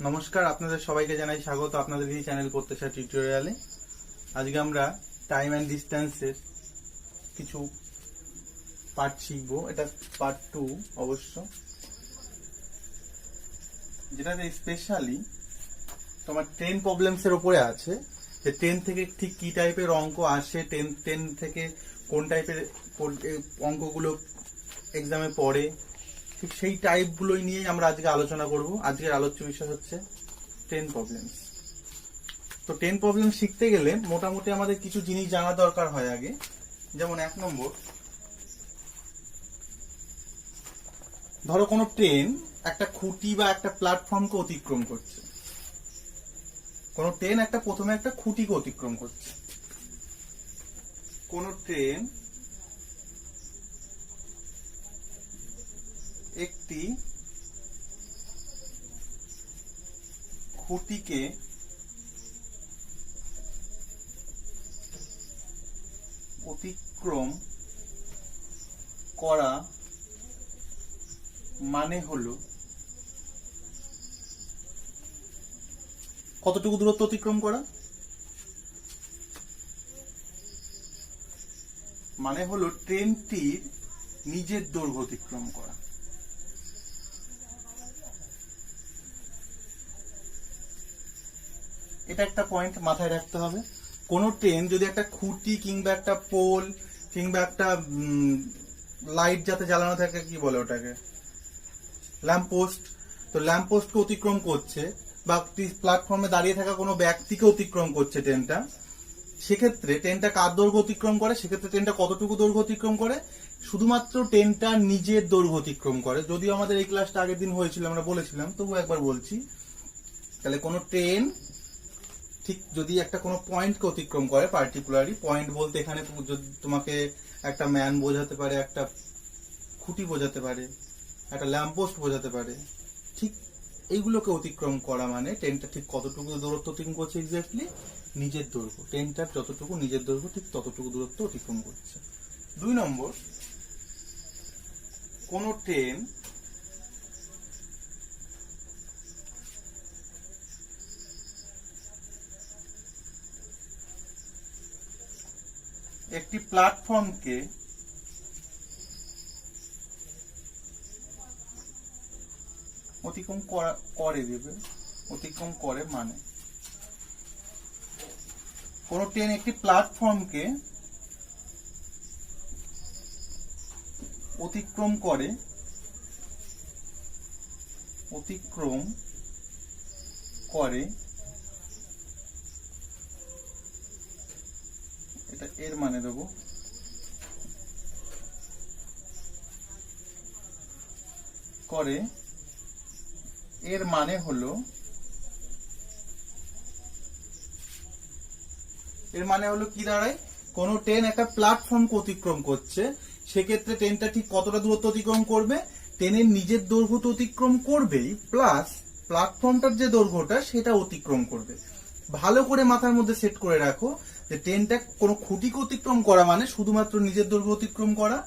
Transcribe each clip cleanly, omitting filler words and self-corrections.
নমস্কার, আপনাদের সবাইকে জানাই স্বাগত আপনাদের এই চ্যানেল প্রত্যাশা টিউটোরিয়ালে। আজকে আমরা টাইম অ্যান্ড ডিস্টেন্সের কিছু পার্ট শিখবো। এটা পার্ট 2 অবশ্য, যেটাতে স্পেশালি তোমার 10 প্রবলেমস এর উপরে আছে, যে 10 থেকে ঠিক কি টাইপের অঙ্ক আসে, 10 থেকে কোন টাইপের অঙ্কগুলো এক্সামে পড়ে, ঠিক সেই টাইপগুলোই নিয়ে আমরা আজকে আলোচনা করব। আজকের আলোচ্য বিষয় হচ্ছে 10 প্রবলেমস। তো 10 প্রবলেম শিখতে গেলে মোটামুটি আমাদের কিছু জিনিস জানা দরকার হয় আগে। যেমন 1 নম্বর, ধরো কোনো ট্রেন একটা খুঁটি বা একটা প্ল্যাটফর্মকে অতিক্রম করছে। কোনো ট্রেন প্রথমে একটা খুঁটিকে অতিক্রম করছে। কোনো ট্রেন একটি খুঁটিকে অতিক্রম করা মানে হলো কতটুকু দূরত্ব অতিক্রম করা? মানে হলো ট্রেনটির নিজের দৈর্ঘ্য অতিক্রম করা। এটা একটা পয়েন্ট মাথায় রাখতে হবে। কোন ট্রেন যদি একটা খুঁটি কিংবা একটা পোল কিংবা একটা লাইট যাতে জ্বালানো থাকে, কি বলে ওটাকে, ল্যাম্পপোস্ট, তো ল্যাম্পপোস্টকে অতিক্রম করছে বা প্ল্যাটফর্মে দাঁড়িয়ে থাকা কোনো ব্যক্তিকে অতিক্রম করছে ট্রেনটা, সেক্ষেত্রে ট্রেনটা কার দৈর্ঘ্য অতিক্রম করে? সেক্ষেত্রে ট্রেনটা কতটুকু দৈর্ঘ্য অতিক্রম করে? শুধুমাত্র ট্রেনটা নিজের দৈর্ঘ্য অতিক্রম করে। যদিও আমাদের এই ক্লাসটা আগের দিন হয়েছিল, আমরা বলেছিলাম, তবু একবার বলছি। তাহলে কোনো ট্রেন ঠিক যদি একটা কোনো পয়েন্টকে অতিক্রম করে, পার্টিকুলারলি পয়েন্ট বলতে এখানে তোমাকে একটা ম্যান বোঝাতে পারে, একটা খুঁটি বোঝাতে পারে, একটা ল্যাম্পপোস্ট বোঝাতে পারে, ঠিক এইগুলোকে অতিক্রম করা মানে ট্রেনটা ঠিক কতটুকু দূরত্ব অতিক্রম করছে, এক্স্যাক্টলি নিজের দৈর্ঘ্য। ট্রেনটার যতটুকু নিজের দৈর্ঘ্য ঠিক ততটুকু দূরত্ব অতিক্রম করছে। 2 নম্বর, কোন ট্রেন একটি প্ল্যাটফর্মকে অতিক্রম করে মানে, কোন ট্রেন একটি প্ল্যাটফর্মকে অতিক্রম করে এটা এর মানে দেবো, করে এর মানে হলো কি দাঁড়ায়? কোন ট্রেন একটা প্ল্যাটফর্মকে অতিক্রম করছে, সেক্ষেত্রে ট্রেনটা ঠিক কতটা দূরত্ব অতিক্রম করবে? ট্রেনের নিজের দৈর্ঘ্য তো অতিক্রম করবেই, প্লাস প্ল্যাটফর্মটার যে দৈর্ঘ্যটা সেটা অতিক্রম করবে। ভালো করে মাথার মধ্যে সেট করে রাখো যে ট্রেনটা কোনো খুঁটিকে অতিক্রম করা মানে শুধুমাত্র নিজের দৈর্ঘ্য অতিক্রম করা,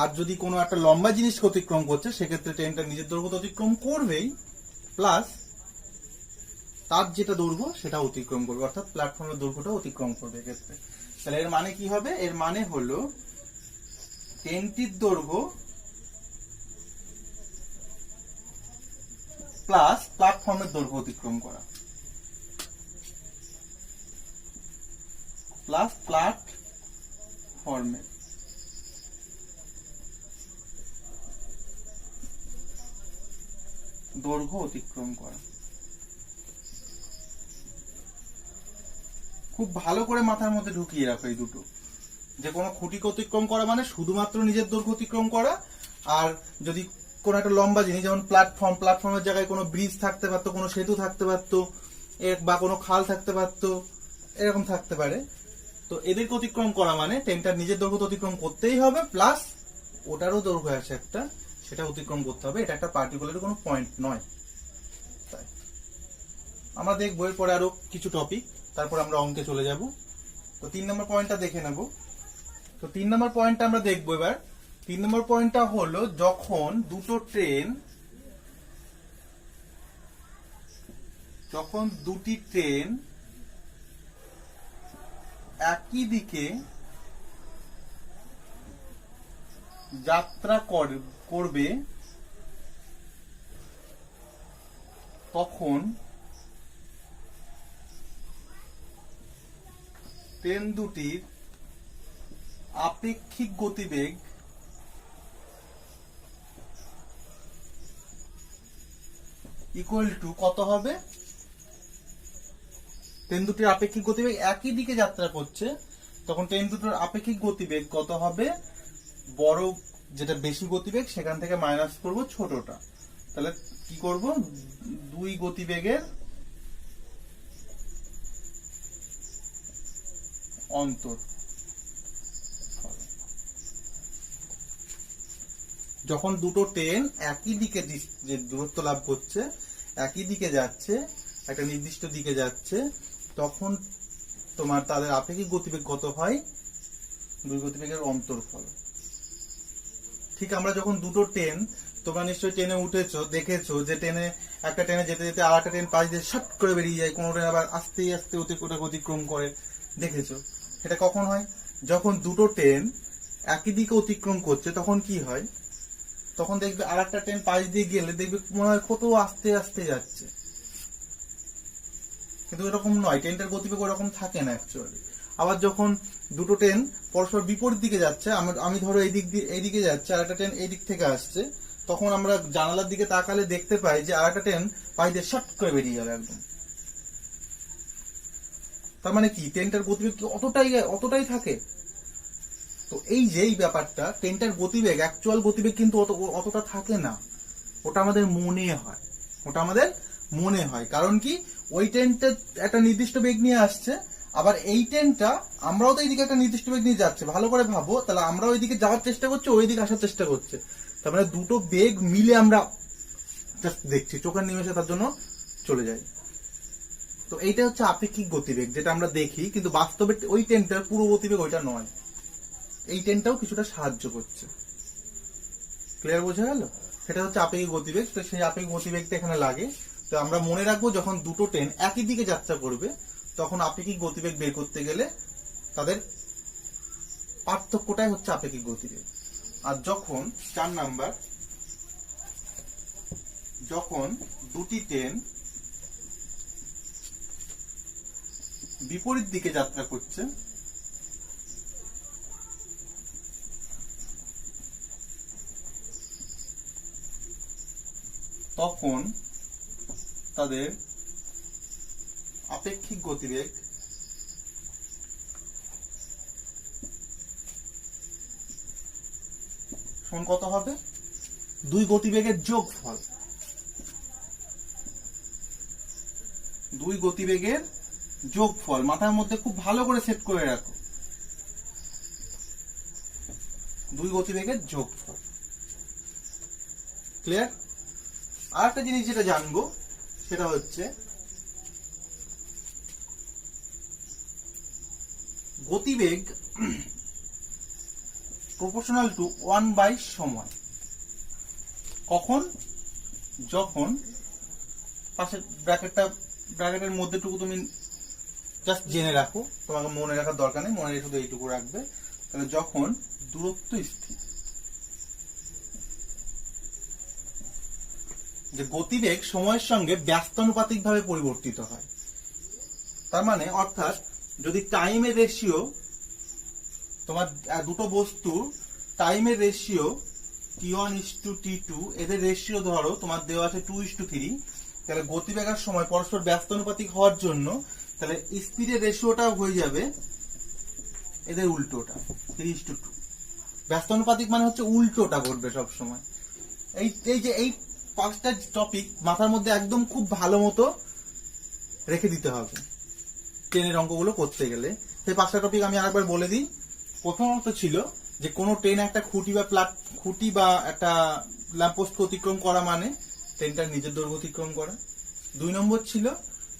আর যদি কোনো একটা লম্বা জিনিসকে অতিক্রম করছে সেক্ষেত্রে ট্রেনটা নিজের দৈর্ঘ্য অতিক্রম করবেই, প্লাস তার যেটা দৈর্ঘ্য সেটা অতিক্রম করবে, অর্থাৎ প্ল্যাটফর্মের দৈর্ঘ্যটা অতিক্রম করবে এক্ষেত্রে। তাহলে এর মানে কি হবে? এর মানে হলো ট্রেনটির দৈর্ঘ্য প্লাস প্ল্যাটফর্মের দৈর্ঘ্য অতিক্রম করা, প্লাস প্ল্যাটফর্মের দৈর্ঘ্য অতিক্রম করা। খুব ভালো করে মাথার মধ্যে ঢুকিয়ে রাখো এই দুটো, যে কোনো খুঁটিকে অতিক্রম করা মানে শুধুমাত্র নিজের দৈর্ঘ্য অতিক্রম করা, আর যদি কোনো একটা লম্বা জিনিস, যেমন প্ল্যাটফর্মের জায়গায় কোনো ব্রিজ থাকতে পারতো, কোনো সেতু থাকতে পারতো, বা কোনো খাল থাকতে পারতো, এরকম থাকতে পারে, তো এদেরকে অতিক্রম করা মানে ট্রেনটার নিজের দৈর্ঘ্য অতিক্রম করতেই হবে, প্লাস ওটারও দৈর্ঘ্য আছে একটা, সেটা অতিক্রম করতে হবে। এটা একটা পার্টিকুলার কোনো পয়েন্ট নয়। তাই আমরা দেখবো এরপরে আরো কিছু টপিক, তারপর আমরা অঙ্কে চলে যাব। তো 3 নম্বর পয়েন্টটা দেখে নেব। তো 3 নম্বর পয়েন্টটা আমরা দেখবো এবার। 3 নম্বর পয়েন্টটা হলো, যখন দুটো ট্রেন যখন দুটি ট্রেন একই দিকে যাত্রা করবে তখন ট্রেন দুটির আপেক্ষিক গতিবেগ ইকুয়াল টু কত হবে? ট্রেন দুটির আপেক্ষিক গতিবেগ একই দিকে যাত্রা করছে, তখন ট্রেন দুটোর আপেক্ষিক গতিবেগ কত হবে? বড় যেটা বেশি গতিবেগ সেখান থেকে মাইনাস করব ছোটটা। তাহলে কি করব? দুই গতিবেগের অন্তর। যখন দুটো ট্রেন একই দিকে যে দূরত্ব লাভ করছে, একই দিকে যাচ্ছে, একটা নির্দিষ্ট দিকে যাচ্ছে, তখন তোমার তাদের আপেক্ষিক গতিবেগ কত হয়? দুই গতিবেগের অন্তরফল। ঠিক আমরা যখন দুটো ট্রেন, তোমরা নিশ্চয়ই ট্রেনে উঠেছো, দেখেছো যে ট্রেনে একটা ট্রেনে যেতে যেতে আর একটা ট্রেন পাশ দিয়ে শট করে বেরিয়ে যায়, কোনো ট্রেন আবার আস্তে আস্তে অতিক্রম করে, দেখেছো? এটা কখন হয়? যখন দুটো ট্রেন একই দিকে অতিক্রম করছে তখন কি হয়? তখন দেখবে আর একটা ট্রেন পাশ দিয়ে গেলে দেখবে মনে হয় কত আস্তে আস্তে যাচ্ছে, কিন্তু এরকম নয়, ট্রেনটার গতিবেগ ওরকম থাকে না অ্যাকচুয়ালি। আবার যখন দুটো ট্রেন পরস্পর বিপরীত দিকে যাচ্ছে, আমি ধরো এইদিকে যাচ্ছে, আর একটা ট্রেন এই দিক থেকে আসছে, তখন আমরা জানালার দিকে তাকালে দেখতে পাই যে আর একটা ট্রেন পাশ দিয়ে শট করে বেরিয়ে গেল একদম। তার মানে কি ট্রেনটার গতিবেগ কি অতটাই থাকে? তো এই যে এই ব্যাপারটা, ট্রেনটার গতিবেগ অ্যাকচুয়াল গতিবেগ কিন্তু অতটা থাকে না, ওটা আমাদের মনে হয়। কারণ কি ওই ট্রেনটা একটা নির্দিষ্ট বেগ নিয়ে আসছে, আবার এই ট্রেনটা আমরাও তো এইদিকে একটা নির্দিষ্ট বেগ নিয়ে যাচ্ছে। ভালো করে ভাবো, তাহলে আমরা ওইদিকে যাওয়ার চেষ্টা করছি, ওইদিকে আসার চেষ্টা করছে, তার মানে দুটো বেগ মিলে আমরা জাস্ট দেখছি, চোখের নিমেষে তার জন্য চলে যাই। তো এইটা হচ্ছে আপেক্ষিক গতিবেগ, যেটা আমরা দেখি, কিন্তু বাস্তবে ওই ট্রেনটার পুরো গতিবেগ ওইটা নয়, এই ট্রেনটাও কিছুটা সাহায্য করছে। ক্লিয়ার বোঝা গেল? সেটা হচ্ছে আপেক্ষিক গতিবেগ। তো সেই আপেক্ষিক গতিবেগটা এখানে লাগে। তো আমরা মনে রাখবো, যখন দুটো ট্রেন একই দিকে যাত্রা করবে তখন আপেক্ষিক গতিবেগ বের করতে গেলে তাদের পার্থক্যটাই হচ্ছে আপেক্ষিক গতিবেগ। আর যখন 4 নাম্বার, যখন দুটি ট্রেন বিপরীত দিকে যাত্রা করছে তখন তাদের আপেক্ষিক গতিবেগ সমান কত হবে? দুই গতিবেগের যোগফল। দুই গতিবেগের যোগফল মাথার মধ্যে খুব ভালো করে সেট করে রাখো, দুই গতিবেগের যোগফল। ক্লিয়ার? আর একটা জিনিস যেটা জানবো সেটা হচ্ছে গতিবেগ প্রপোর্শনাল টু 1 সময়। কখন? যখন পাশের ব্র্যাকেটের মধ্যেটুকু তুমি জাস্ট জেনে রাখো, তোমাকে মনে রাখার দরকার নেই, মনে রেখে শুধু এইটুকু রাখবে। তাহলে যখন দূরত্ব স্থির, যে গতিবেগ সময়ের সঙ্গে ব্যস্তানুপাতিক ভাবে পরিবর্তিত হয়। তার মানে অর্থাৎ যদি টাইমের রেশিও, তোমার দুটো বস্তু টাইমের রেশিও t1:t2, এদের রেশিও ধরো তোমার দেওয়া আছে 2:3, তাহলে গতিবেগের সময় পরস্পর ব্যস্তানুপাতিক হওয়ার জন্য তাহলে স্পিডের রেশিওটা হয়ে যাবে এদের উল্টোটা, 3:2। ব্যস্তানুপাতিক মানে হচ্ছে উল্টোটা ঘটবে সব সময়। এই 5টা টপিক মাথার মধ্যে একদম খুব ভালো মতো রেখে দিতে হবে ট্রেনের অঙ্কগুলো করতে গেলে। সেই 5টা টপিক আমি আরেকবার বলে দিই। প্রথমত ছিল যে কোনো ট্রেন একটা খুঁটি বা একটা ল্যাম্পপোস্ট অতিক্রম করা মানে ট্রেনটার নিজের দৈর্ঘ্য অতিক্রম করা। 2 নম্বর ছিল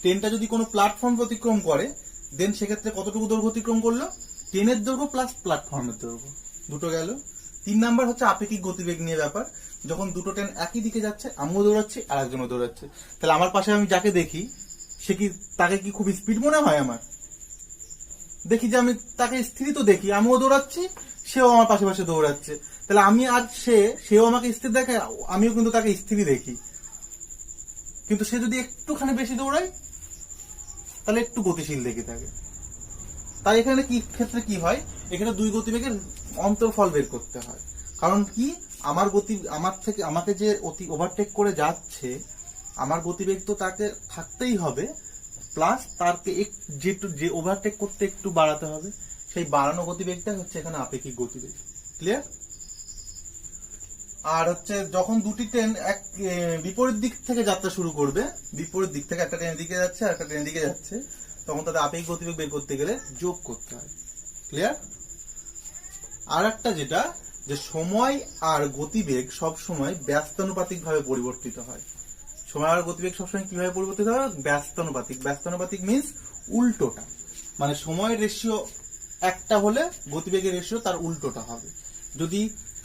ট্রেনটা যদি কোনো প্ল্যাটফর্ম অতিক্রম করে দেন সেক্ষেত্রে কতটুকু দৈর্ঘ্য অতিক্রম করলো? ট্রেনের দৈর্ঘ্য প্লাস প্ল্যাটফর্মের দৈর্ঘ্য, দুটো গেল। 3 নাম্বার হচ্ছে আপেক্ষিক গতিবেগ নিয়ে ব্যাপার। যখন দুটো ট্রেন একই দিকে যাচ্ছে, আমিও দৌড়াচ্ছি আর একজনও দৌড়াচ্ছে, তাহলে আমার পাশে আমি যাকে দেখি সে কি, তাকে কি খুব স্পিড মনে হয় আমার? দেখি যে আমি তাকে স্থির তো দেখি, আমিও দৌড়াচ্ছি, সেও আমার পাশে পাশে দৌড়াচ্ছে, তাহলে আমি আর সেও আমাকে স্থির দেখে, আমিও কিন্তু তাকে স্থিরই দেখি। কিন্তু সে যদি একটুখানি বেশি দৌড়ায় তাহলে একটু গতিশীল দেখি থাকে। তাই এখানে কি ক্ষেত্রে কি হয়, এখানে দুই গতিবেগের অন্তরফল বের করতে হয়। কারণ কি, আমার গতি, আমার থেকে আমাকে যে ওভারটেক করে যাচ্ছে, আমার গতিবেগ তো তাকে থাকতেই হবে, প্লাস তারকে যে ওভারটেক করতে একটু বাড়াতে হবে, সেই বাড়ানো গতিবেগটা হচ্ছে এখানে আপেক্ষিক গতিবেগ। ক্লিয়ার? আর হচ্ছে যখন দুটি ট্রেন এক বিপরীত দিক থেকে যাত্রা শুরু করবে, বিপরীত দিক থেকে একটা ট্রেন দিকে যাচ্ছে আর একটা ট্রেন দিকে যাচ্ছে, তখন তাদের আপেক্ষিক গতিবেগ বের করতে গেলে যোগ করতে হয়। ক্লিয়ার? আর একটা যেটা, যে সময় আর গতিবেগ সব সময় ব্যস্তানুপাতিক ভাবে পরিবর্তিত হয়। সময় আর গতিবেগ সবসময় কিভাবে পরিবর্তিত হয়? ব্যস্তানুপাতিক। ব্যস্তানুপাতিক মিন্স উল্টোটা, মানে সময়ের রেশিও একটা হলে গতিবেগের রেশিও তার উল্টোটা হবে। যদি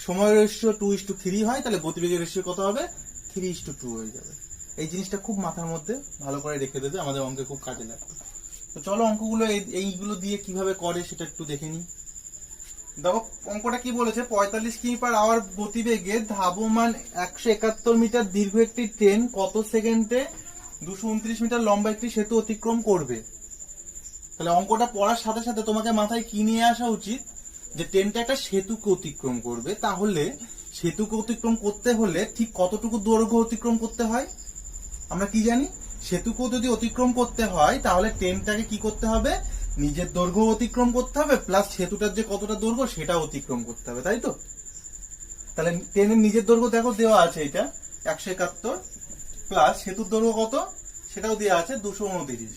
সময়ের রেশিও 2:3 হয়, তাহলে গতিবেগের রেশিও কত হবে? 3:2 হয়ে যাবে। এই জিনিসটা খুব মাথার মধ্যে ভালো করে রেখে দেবে, আমাদের অঙ্কে খুব কাজে লাগবে। তো চলো অঙ্কগুলো এইগুলো দিয়ে কিভাবে করে সেটা একটু দেখে নিই। দেখো অঙ্কটা কি বলেছে, 45 কিমি/আওয়ার গতিবেগে ধাবমান 171 মিটার দীর্ঘ একটি ট্রেন কত সেকেন্ডে 229 মিটার লম্বা একটি সেতু অতিক্রম করবে। তাহলে অঙ্কটা পড়ার সাথে সাথে তোমাকে মাথায় কি নিয়ে আসা উচিত, যে ট্রেনটা একটা সেতুকে অতিক্রম করবে, তাহলে সেতুকে অতিক্রম করতে হলে ঠিক কতটুকু দৈর্ঘ্য অতিক্রম করতে হয় আমরা কি জানি? সেতুকে যদি অতিক্রম করতে হয় তাহলে ট্রেনটাকে কি করতে হবে? নিজের দৈর্ঘ্য অতিক্রম করতে হবে, প্লাস সেতুটার যে কতটা দৈর্ঘ্য সেটা অতিক্রম করতে হবে, তাই তো? তাহলে ট্রেনের নিজের দৈর্ঘ্য দেখো দেওয়া আছে, এটা 171, প্লাস সেতুর দৈর্ঘ্য কত সেটাও দেওয়া আছে 229।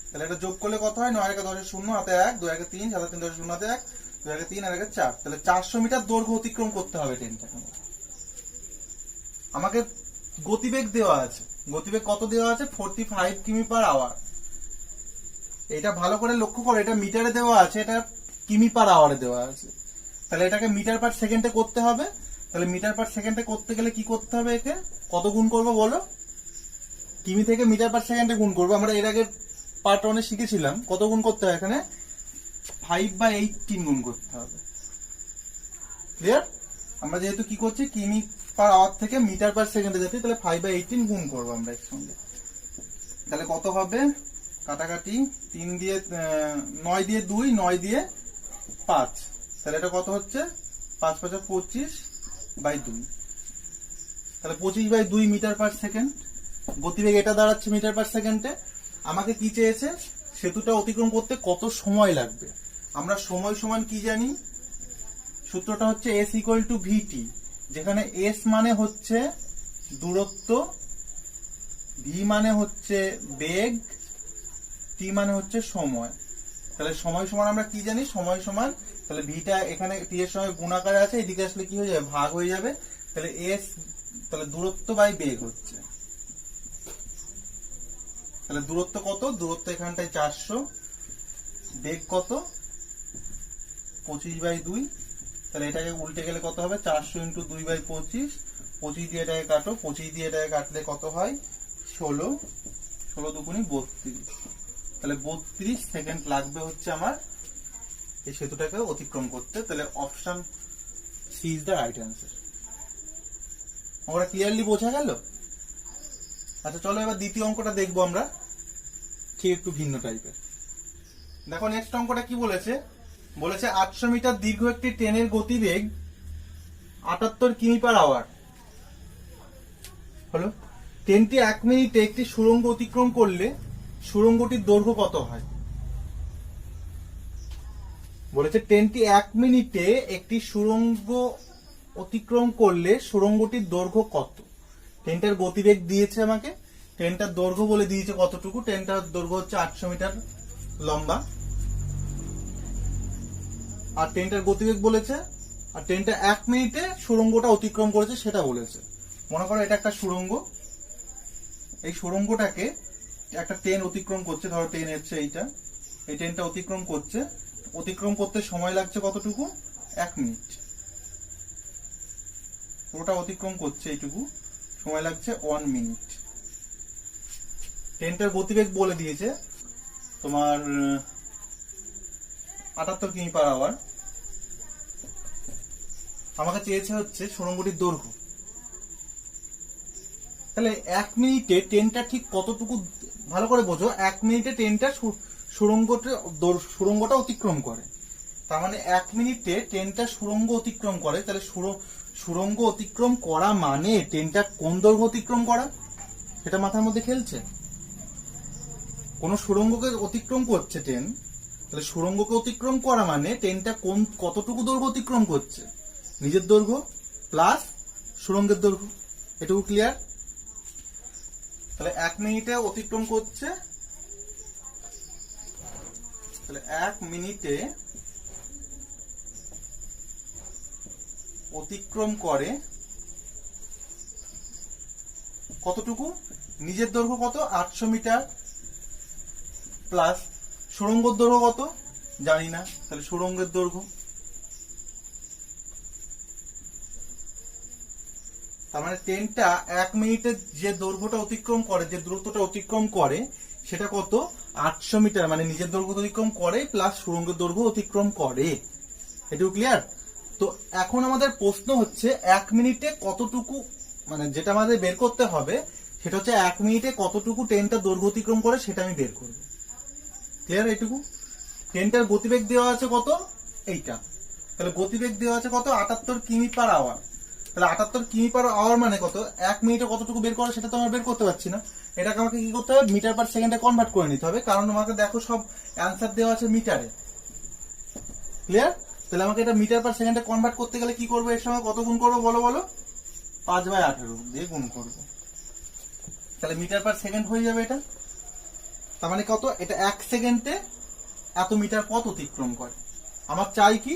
তাহলে এটা যোগ করলে কত হয়? 9 × 10 = 0, হাতে 1, 2 × 3, 7 × 3 = 0, হাতে 1, 2 × 3 আর 1 = 4। তাহলে 400 মিটার দৈর্ঘ্য অতিক্রম করতে হবে ট্রেনটাকে। আমাকে গতিবেগ দেওয়া আছে, গতিবেগ কত দেওয়া আছে? 45 কিমি/আওয়ার। এটা ভালো করে লক্ষ্য করো, এটা মিটারে দেওয়া আছে, এটা কিমি/আওয়ারে দেওয়া আছে। তাহলে এটাকে মিটার/সেকেন্ডে করতে হবে। তাহলে মিটার/সেকেন্ডে করতে গেলে কি করতে হবে? একে কত গুণ করবো বলো? কিমি থেকে মিটার/সেকেন্ডে গুণ করবো। আমরা এর আগে পার্ট 1-এ শিখেছিলাম কত গুণ করতে হয়, এখানে 5/18 গুণ করতে হবে। ক্লিয়ার? আমরা যেহেতু কি করছি, কিমি/আওয়ার থেকে মিটার/সেকেন্ডে যাচ্ছি, তাহলে 5/18 গুণ করবো আমরা এর সঙ্গে। তাহলে কত হবে? কাটাকাটি 3 দিয়ে 9 দিয়ে 2, 9 দিয়ে 5, তাহলে এটা কত হচ্ছে? 5 × 5 = 25/2। তাহলে 25/2 মিটার/সেকেন্ড। গতিবেগ এটা দাঁড়াচ্ছে মিটার/সেকেন্ডে। আমাকে কি চেয়েছে? সেতুটা অতিক্রম করতে কত সময় লাগবে। আমরা সময় সমান কি জানি? সূত্রটা হচ্ছে S = VT, যেখানে S মানে হচ্ছে দূরত্ব, V মানে হচ্ছে বেগ, T মানে হচ্ছে সময়। তাহলে সময় সমান আমরা কি জানি? সময় সমান, তাহলে ভিটা এখানে টি এর সঙ্গে গুণাকারে আছে, এদিকে আসলে কি হয়ে যাবে? ভাগ হয়ে যাবে। তাহলে S, তাহলে দূরত্ব বাই বেগ হচ্ছে, তাহলে দূরত্ব কত? দূরত্ব এখানটায় 400, বেগ কত? 25/2। তাহলে এটাকে উল্টে গেলে কত হবে? 400 × 2/25। 25 দিয়ে এটাকে কাটো, 25 দিয়ে এটাকে কাটলে কত হয়? 16, 16 দুগুণি 32। তাহলে 32 সেকেন্ড লাগবে হচ্ছে আমার এই সেতুটাকে অতিক্রম করতে। তাহলে option C is the right answer. আমরা ক্লিয়ারলি বোঝা গেল? আচ্ছা চলো এবার দ্বিতীয় অঙ্কটা দেখবো আমরা, ঠিক একটু ভিন্ন টাইপের। দেখো নেক্সট অঙ্কটা কি বলেছে? বলেছে 800 মিটার দীর্ঘ একটি ট্রেনের গতিবেগ 78 কিমি/আওয়ার হলো। ট্রেনটি 1 মিনিটে একটি সুড়ঙ্গ অতিক্রম করলে সুড়ঙ্গটির দৈর্ঘ্য কত হয়? বলেছে ট্রেনটি 1 মিনিটে একটি সুড়ঙ্গ অতিক্রম করলে সুড়ঙ্গটির দৈর্ঘ্য কত। ট্রেনটার গতিবেগ দিয়েছে আমাকে, ট্রেনটার দৈর্ঘ্য বলে দিয়েছে কতটুকু। ট্রেনটার দৈর্ঘ্য হচ্ছে 800 মিটার লম্বা, আর ট্রেনটার গতিবেগ বলেছে, আর ট্রেনটা 1 মিনিটে সুড়ঙ্গটা অতিক্রম করেছে সেটা বলেছে। মনে করো এটা একটা সুড়ঙ্গ, এই সুড়ঙ্গটাকে একটা ট্রেন অতিক্রম করছে, ধরো ট্রেন হচ্ছে এইটা, এই ট্রেনটা অতিক্রম করছে, অতিক্রম করতে সময় লাগছে কতটুকু? 1 মিনিট। পুরোটা অতিক্রম করছে এইটুকু, সময় লাগছে 1 মিনিট। ট্রেনটার গতিবেগ বলে দিয়েছে তোমার 78 কিমি পার আওয়ার। আমাকে চেয়েছে হচ্ছে সুড়ঙ্গটির দৈর্ঘ্য। তাহলে 1 মিনিটে ট্রেনটা ঠিক কতটুকু, ভালো করে বোঝো, 1 মিনিটে ট্রেনটা সুড়ঙ্গটা অতিক্রম করে। তার মানে 1 মিনিটে ট্রেনটা সুড়ঙ্গ অতিক্রম করে। তাহলে সুড়ঙ্গ অতিক্রম করা মানে ট্রেনটা কোন দৈর্ঘ্য অতিক্রম করা, সেটা মাথার মধ্যে খেলছে। কোন সুড়ঙ্গকে অতিক্রম করছে ট্রেন, তাহলে সুড়ঙ্গকে অতিক্রম করা মানে ট্রেনটা কতটুকু দৈর্ঘ্য অতিক্রম করছে, নিজের দৈর্ঘ্য প্লাস সুড়ঙ্গের দৈর্ঘ্য। এটুকু ক্লিয়ার? তাহলে 1 মিনিটে অতিক্রম করছে, তাহলে 1 মিনিটে অতিক্রম করে কতটুকু, নিজের দৈর্ঘ্য কত 800 মিটার প্লাস সুড়ঙ্গের দৈর্ঘ্য কত জানি না, তাহলে সুড়ঙ্গের দৈর্ঘ্য। তার মানে ট্রেনটা 1 মিনিটে যে দৈর্ঘ্যটা অতিক্রম করে, যে দূরত্বটা অতিক্রম করে সেটা কত 800 মিটার, মানে নিজের দৈর্ঘ্য অতিক্রম করে প্লাস সুড়ঙ্গের দৈর্ঘ্য অতিক্রম করে। এটুকু ক্লিয়ার? তো এখন আমাদের প্রশ্ন হচ্ছে 1 মিনিটে কতটুকু, মানে যেটা আমাদের বের করতে হবে সেটা হচ্ছে 1 মিনিটে কতটুকু ট্রেনটা দৈর্ঘ্য অতিক্রম করে সেটা আমি বের করব। ক্লিয়ার? এইটুকু। ট্রেনটার গতিবেগ দেওয়া আছে কত, এইটা। তাহলে গতিবেগ দেওয়া আছে কত 78 কিমি পার আওয়ার। তাহলে 78 কিমি পার আওয়ার মানে কত, 1 মিনিটে কতটুকু বের করে সেটা তো আমরা বের করতে পারছি না। এটাকে আমাকে কি করতে হবে, মিটার পার সেকেন্ডে কনভার্ট করে নিতে হবে, কারণ আমাকে দেখো সব অ্যান্সার দেওয়া আছে মিটারে। ক্লিয়ার? তাহলে আমাকে এটা মিটার পার সেকেন্ডে কনভার্ট করতে গেলে কি করবো, এর সঙ্গে কত গুণ করবো বলো 5/18 দিয়ে গুণ করবো। তাহলে মিটার পার সেকেন্ড হয়ে যাবে এটা। তার মানে কত, এটা 1 সেকেন্ডে এত মিটার পথ অতিক্রম করে। আমার চাই কি,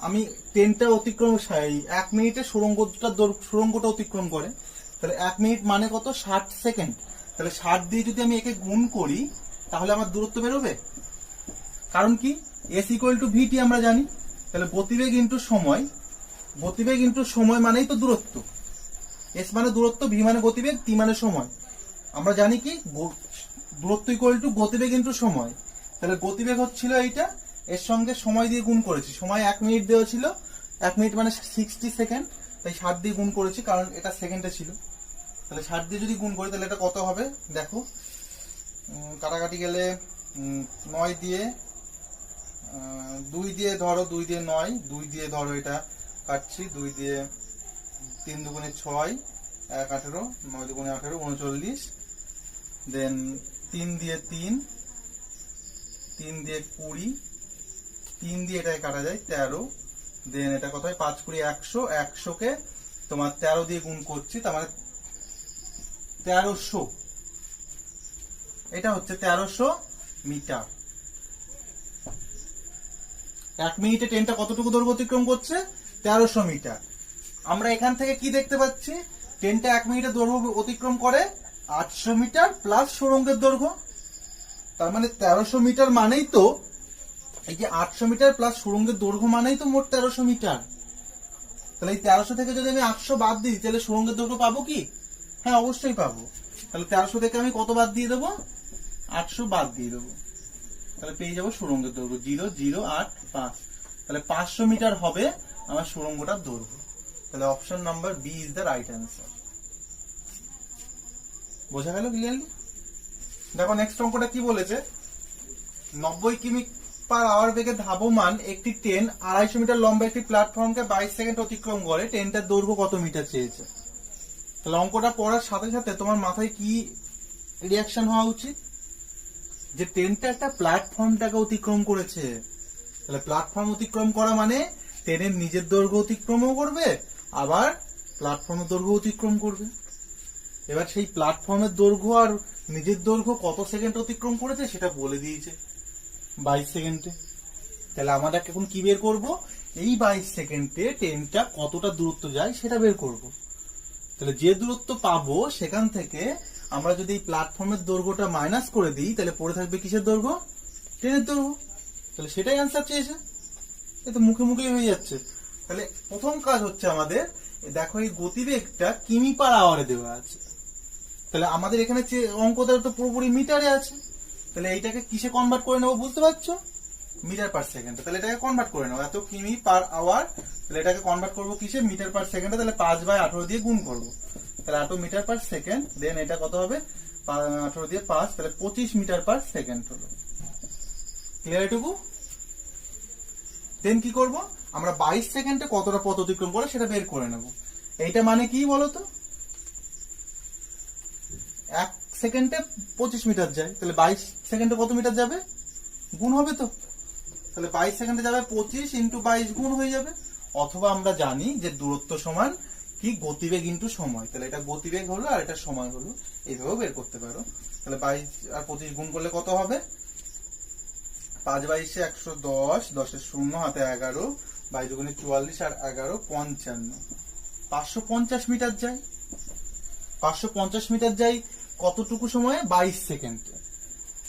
আমি ট্রেনটা অতিক্রম 1 মিনিটে সুড়ঙ্গটা অতিক্রম করে। তাহলে 1 মিনিট মানে কত 60 সেকেন্ড। তাহলে 60 দিয়ে যদি আমি একে গুণ করি তাহলে আমার দূরত্ব বেরোবে। কারণ কি, S = VT আমরা জানি। তাহলে গতিবেগ ইন্টু সময়, গতিবেগ ইন্টু সময় মানেই তো দূরত্ব। S মানে দূরত্ব, V মানে গতিবেগ, T মানে সময়। আমরা জানি কি দূরত্ব = গতিবেগ ইন্টু সময়। তাহলে গতিবেগ হচ্ছিল এইটা, এর সঙ্গে সময় দিয়ে গুণ করেছি। সময় 1 মিনিট দেওয়া ছিল, 1 মিনিট মানে 60 সেকেন্ড, তাই 60 দিয়ে গুণ করেছি কারণ এটা সেকেন্ডে ছিল। তাহলে 60 দিয়ে যদি গুণ করি তাহলে এটা কত হবে দেখো, কাটাকাটি গেলে 9 দিয়ে 2 দিয়ে ধরো, 2 দিয়ে 9, 2 দিয়ে ধরো এটা কাটছি, 2 দিয়ে 3 দুগুণে 6, 1 18, 9 দুগুণে 18 39, দেন 3 দিয়ে 3, 3 দিয়ে 20, 3 দিয়ে এটাই কাটা যায় 13, দেন এটা কত হয় 5 20 100, 100 কে তোমার 13 দিয়ে গুণ করছি, তার মানে 1300। এটা হচ্ছে 1300 মিটার। 1 মিনিটে ট্রেনটা কতটুকু দৈর্ঘ্য অতিক্রম করছে 1300 মিটার। আমরা এখান থেকে কি দেখতে পাচ্ছি, ট্রেনটা 1 মিনিটে দৈর্ঘ্য অতিক্রম করে 800 মিটার প্লাস সুড়ঙ্গের দৈর্ঘ্য। তার মানে 1300 মিটার মানেই তো এই যে 800 মিটার প্লাস সুড়ঙ্গের দৈর্ঘ্য মানেই তো মোট 1300 মিটার। তাহলে এই 1300 থেকে যদি আমি 800 বাদ দিই তাহলে সুড়ঙ্গের দৈর্ঘ্য পাবো কি? হ্যাঁ, অবশ্যই পাবো। তাহলে 1300 থেকে আমি কত বাদ দিয়ে দেবো, 800 বাদ দিয়ে দেবো। তাহলে পেয়ে যাবো সুড়ঙ্গের দৈর্ঘ্য 0085। তাহলে 500 মিটার হবে আমার সুড়ঙ্গটার দৈর্ঘ্য। তাহলে option number B is the right answer. বোঝা গেল ক্লিয়ারলি? দেখো নেক্সট অঙ্কটা কি বলেছে, 90 কিমি পার আওয়ার বেগে ধাবমান একটি ট্রেন 250 মিটার লম্বা একটি প্ল্যাটফর্মকে 22 সেকেন্ড অতিক্রম করে, ট্রেনটার দৈর্ঘ্য কত মিটার চেয়েছে। তাহলে অঙ্কটা পড়ার সাথে সাথে তোমার মাথায় কি রিয়াকশন হওয়া উচিত, যে ট্রেনটা একটা প্ল্যাটফর্মটাকে অতিক্রম করেছে। তাহলে প্ল্যাটফর্ম অতিক্রম করা মানে ট্রেনের নিজের দৈর্ঘ্য অতিক্রমও করবে, আবার প্ল্যাটফর্মের দৈর্ঘ্য অতিক্রম করবে। এবার সেই প্ল্যাটফর্মের দৈর্ঘ্য আর নিজের দৈর্ঘ্য কত সেকেন্ড অতিক্রম করেছে সেটা বলে দিয়েছে, 22 সেকেন্ডে। তাহলে আমাদের এখন কি বের করব, এই 22 সেকেন্ডে ট্রেনটা কতটা দূরত্ব যায় সেটা বের করব। তাহলে যে দূরত্ব পাবো সেখান থেকে আমরা যদি এই প্ল্যাটফর্মের দৈর্ঘ্যটা মাইনাস করে দিই তাহলে পড়ে থাকবে কিসের দৈর্ঘ্য, ট্রেনের দৈর্ঘ্য। তাহলে সেটাই অ্যান্সার চেয়েছে, এ তো মুখে মুখেই হয়ে যাচ্ছে। তাহলে প্রথম কাজ হচ্ছে আমাদের, দেখো এই গতিবেগটা কিমি পার আওয়ারে দেওয়া আছে। তাহলে আমাদের এখানে যে অঙ্কটা তো পুরোপুরি মিটারে আছে, তাহলে এইটাকে কিসে কনভার্ট করে নেবো বুঝতে পারছো? মিটার পার সেকেন্ডে। তাহলে এটাকে কনভার্ট করে নেবো, এত কিমি পার আওয়ার, তাহলে এটাকে কনভার্ট করবো কিসে? মিটার পার সেকেন্ডে। তাহলে 5/18 দিয়ে গুণ করবো, তাহলে 8 মিটার পার সেকেন্ড। দেন এটা কত হবে? 18 দিয়ে 5, তাহলে 25 মিটার পার সেকেন্ড হলো। ক্লিয়ার এটুকু? দেন কি করব? আমরা 22 সেকেন্ডে কতটা পথ অতিক্রম করে সেটা বের করে নেব। এইটা মানে কি বলতো? 1 সেকেন্ডে 25 মিটার যায়, তাহলে 22 সেকেন্ডে কত মিটার যাবে? গুণ হবে তো, তাহলে 22 সেকেন্ডে যাবে 25 ইন্টু 22 গুণ হয়ে যাবে। অথবা আমরা জানি যে দূরত্ব সমান কি গতিবেগ ইন্টু সময়, তাহলে এটা গতিবেগ হলো আর এটা সময় হলো, এইভাবেও বের করতে পারো। তাহলে 22 আর 25 গুণ করলে কত হবে? 5 22 110, 10 0 হাতে 11, 22 দুগুণে 44 আর 11 55, 550 মিটার যায়। 550 মিটার যাই কতটুকু সময়ে? 22 সেকেন্ডে।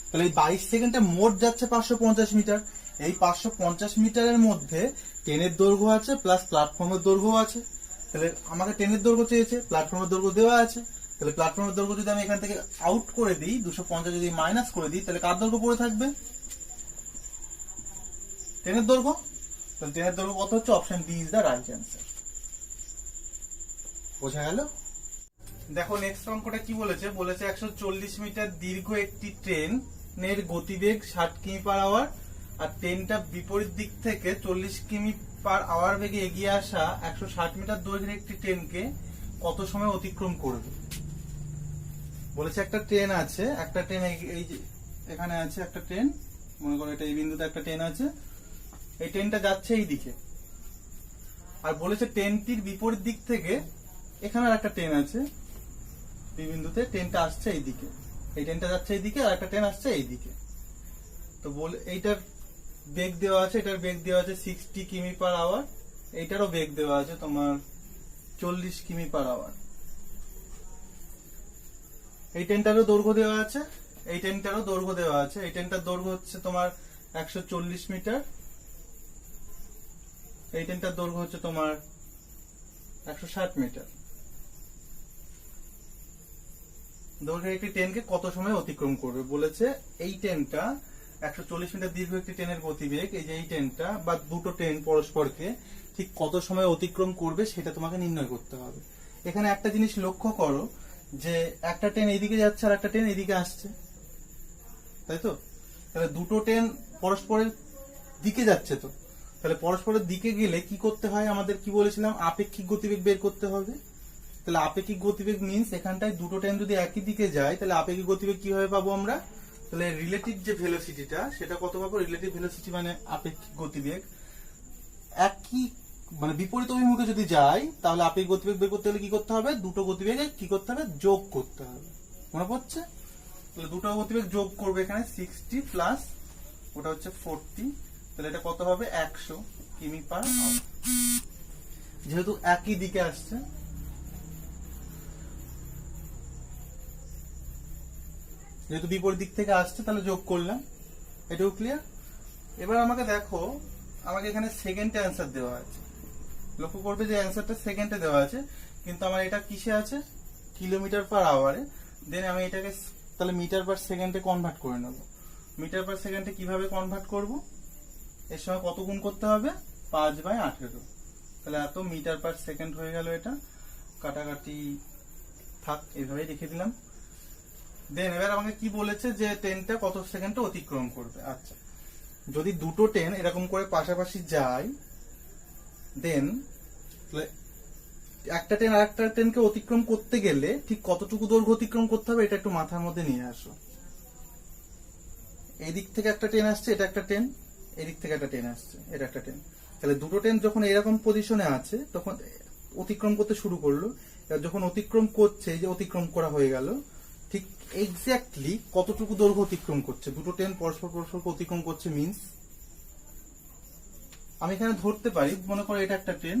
তাহলে এই 22 সেকেন্ডে মোট যাচ্ছে 550 মিটার। এই 550 মিটারের মধ্যে ট্রেনের দৈর্ঘ্য আছে প্লাস প্ল্যাটফর্মের দৈর্ঘ্য আছে। তাহলে আমাকে ট্রেনের দৈর্ঘ্য চেয়েছে, প্ল্যাটফর্মের দৈর্ঘ্য দেওয়া আছে। তাহলে প্ল্যাটফর্মের দৈর্ঘ্য যদি আমি এখান থেকে আউট করে দিই, 250 যদি মাইনাস করে দিই, তাহলে কার দৈর্ঘ্য পড়ে থাকবে? ট্রেনের দৈর্ঘ্য। তাহলে ট্রেনের দৈর্ঘ্য কত হচ্ছে? Option D is the right answer. বোঝা গেল? দেখো নেক্সট অঙ্কটা কি বলেছে? বলেছে 140 মিটার দীর্ঘ একটি ট্রেনের গতিবেগ 60 কিমি পার আওয়ার, আর ট্রেনটা বিপরীত দিক থেকে 40 কিমি পার আওয়ার বেগে এগিয়ে আসা 160 মিটার দৈর্ঘ্যের একটি ট্রেনকে কত সময় অতিক্রম করবে? বলেছে একটা ট্রেন আছে, একটা ট্রেন এই যে এখানে আছে একটা ট্রেন, মনে করো এটা এই বিন্দুতে একটা ট্রেন আছে, এই ট্রেনটা যাচ্ছে এই দিকে। আর বলেছে ট্রেনটির বিপরীত দিক থেকে এখানে আর একটা ট্রেন আছে, বিন্দুতে ট্রেনটা আসছে এইদিকে, এই ট্রেনটা যাচ্ছে এইদিকে আর একটা ট্রেন আসছে এইদিকে। তো বলে এইটার বেগ দেওয়া আছে, এটার বেগ দেওয়া আছে 60 কিমি পার আওয়ার, এইটারও বেগ দেওয়া আছে তোমার 40 কিমি পার আওয়ার। এই ট্রেনটারও দৈর্ঘ্য দেওয়া আছে, এই ট্রেনটারও দৈর্ঘ্য দেওয়া আছে। এই ট্রেনটার দৈর্ঘ্য হচ্ছে তোমার 140 মিটার, এই ট্রেনটার দৈর্ঘ্য হচ্ছে তোমার 160 মিটার। দৈর্ঘ্যের একটি ট্রেনকে কত সময় অতিক্রম করবে বলেছে? এই ট্রেনটা 140 মিটার দীর্ঘ একটি ট্রেনের গতিবেগ, এই যে এই ট্রেনটা বা দুটো ট্রেন পরস্পরকে ঠিক কত সময় অতিক্রম করবে সেটা তোমাকে নির্ণয় করতে হবে। এখানে একটা জিনিস লক্ষ্য করো যে একটা ট্রেন এইদিকে যাচ্ছে আর একটা ট্রেন এইদিকে আসছে, তাই তো? তাহলে দুটো ট্রেন পরস্পরের দিকে যাচ্ছে, তো তাহলে পরস্পরের দিকে গেলে কি করতে হয়? আমাদের কি বলেছিলাম? আপেক্ষিক গতিবেগ বের করতে হবে। তাহলে আপেক্ষিক গতিবেগ মিন্স এখানটায় দুটো ট্রেন যদি একই দিকে যায় তাহলে আপেক্ষিক গতিবেগ কিভাবে পাবো আমরা? তাহলে রিলেটিভ যে ভেলোসিটিটা সেটা কত পাবো? রিলেটিভ ভেলোসিটি মানে আপেক্ষিক গতিবেগ। একই মানে বিপরীত অভিমুখে যদি যাই তাহলে আপেক্ষিক গতিবেগ বের করতে হলে কি করতে হবে? দুটো গতিবেগে কি করতে হবে? যোগ করতে হবে। মনে পড়ছে? তাহলে দুটো গতিবেগ যোগ করবে এখানে 60 প্লাস ওটা হচ্ছে 40, তাহলে এটা কত হবে? 100 কিমি পার আওয়ার। যেহেতু একই দিকে আসছে, যেহেতু বিপরীত দিক থেকে আসছে তাহলে যোগ করলাম। এটাও ক্লিয়ার? এবার আমাকে দেখো, আমাকে এখানে সেকেন্ডে অ্যান্সার দেওয়া আছে। লক্ষ্য করবে যে অ্যান্সারটা সেকেন্ডে দেওয়া আছে, কিন্তু আমার এটা কিসে আছে? কিলোমিটার পার আওয়ারে। দেন আমি এটাকে তাহলে মিটার পার সেকেন্ডে কনভার্ট করে নেব। মিটার পার সেকেন্ডে কিভাবে কনভার্ট করব? এর সঙ্গে কত গুণ করতে হবে? 5/18। তাহলে এত মিটার পার সেকেন্ড হয়ে গেল। এটা কাটাকাটি থাক, এইভাবেই রেখে দিলাম। দেন এবার আমাকে কি বলেছে? যে ট্রেনটা কত সেকেন্ডে অতিক্রম করবে। আচ্ছা, যদি দুটো ট্রেন এরকম করে পাশাপাশি যায়, দেন একটা ট্রেন আর একটা ট্রেনকে অতিক্রম করতে গেলে ঠিক কতটুকু দৈর্ঘ্য অতিক্রম করতে হবে এটা একটু মাথার মধ্যে নিয়ে আসো। এই দিক থেকে একটা ট্রেন আসছে, এটা একটা ট্রেন, এদিক থেকে একটা ট্রেন আসছে, এটা একটা ট্রেন। তাহলে দুটো ট্রেন যখন এরকম পজিশনে আছে তখন অতিক্রম করতে শুরু করলো। যখন অতিক্রম করছে, এই যে অতিক্রম করা হয়ে গেল, ঠিক এক্স্যাক্টলি কতটুকু দৈর্ঘ্য অতিক্রম করছে? দুটো ট্রেন পরস্পর অতিক্রম করছে মিন্স আমি এখানে ধরতে পারি, মনে করো এটা একটা ট্রেন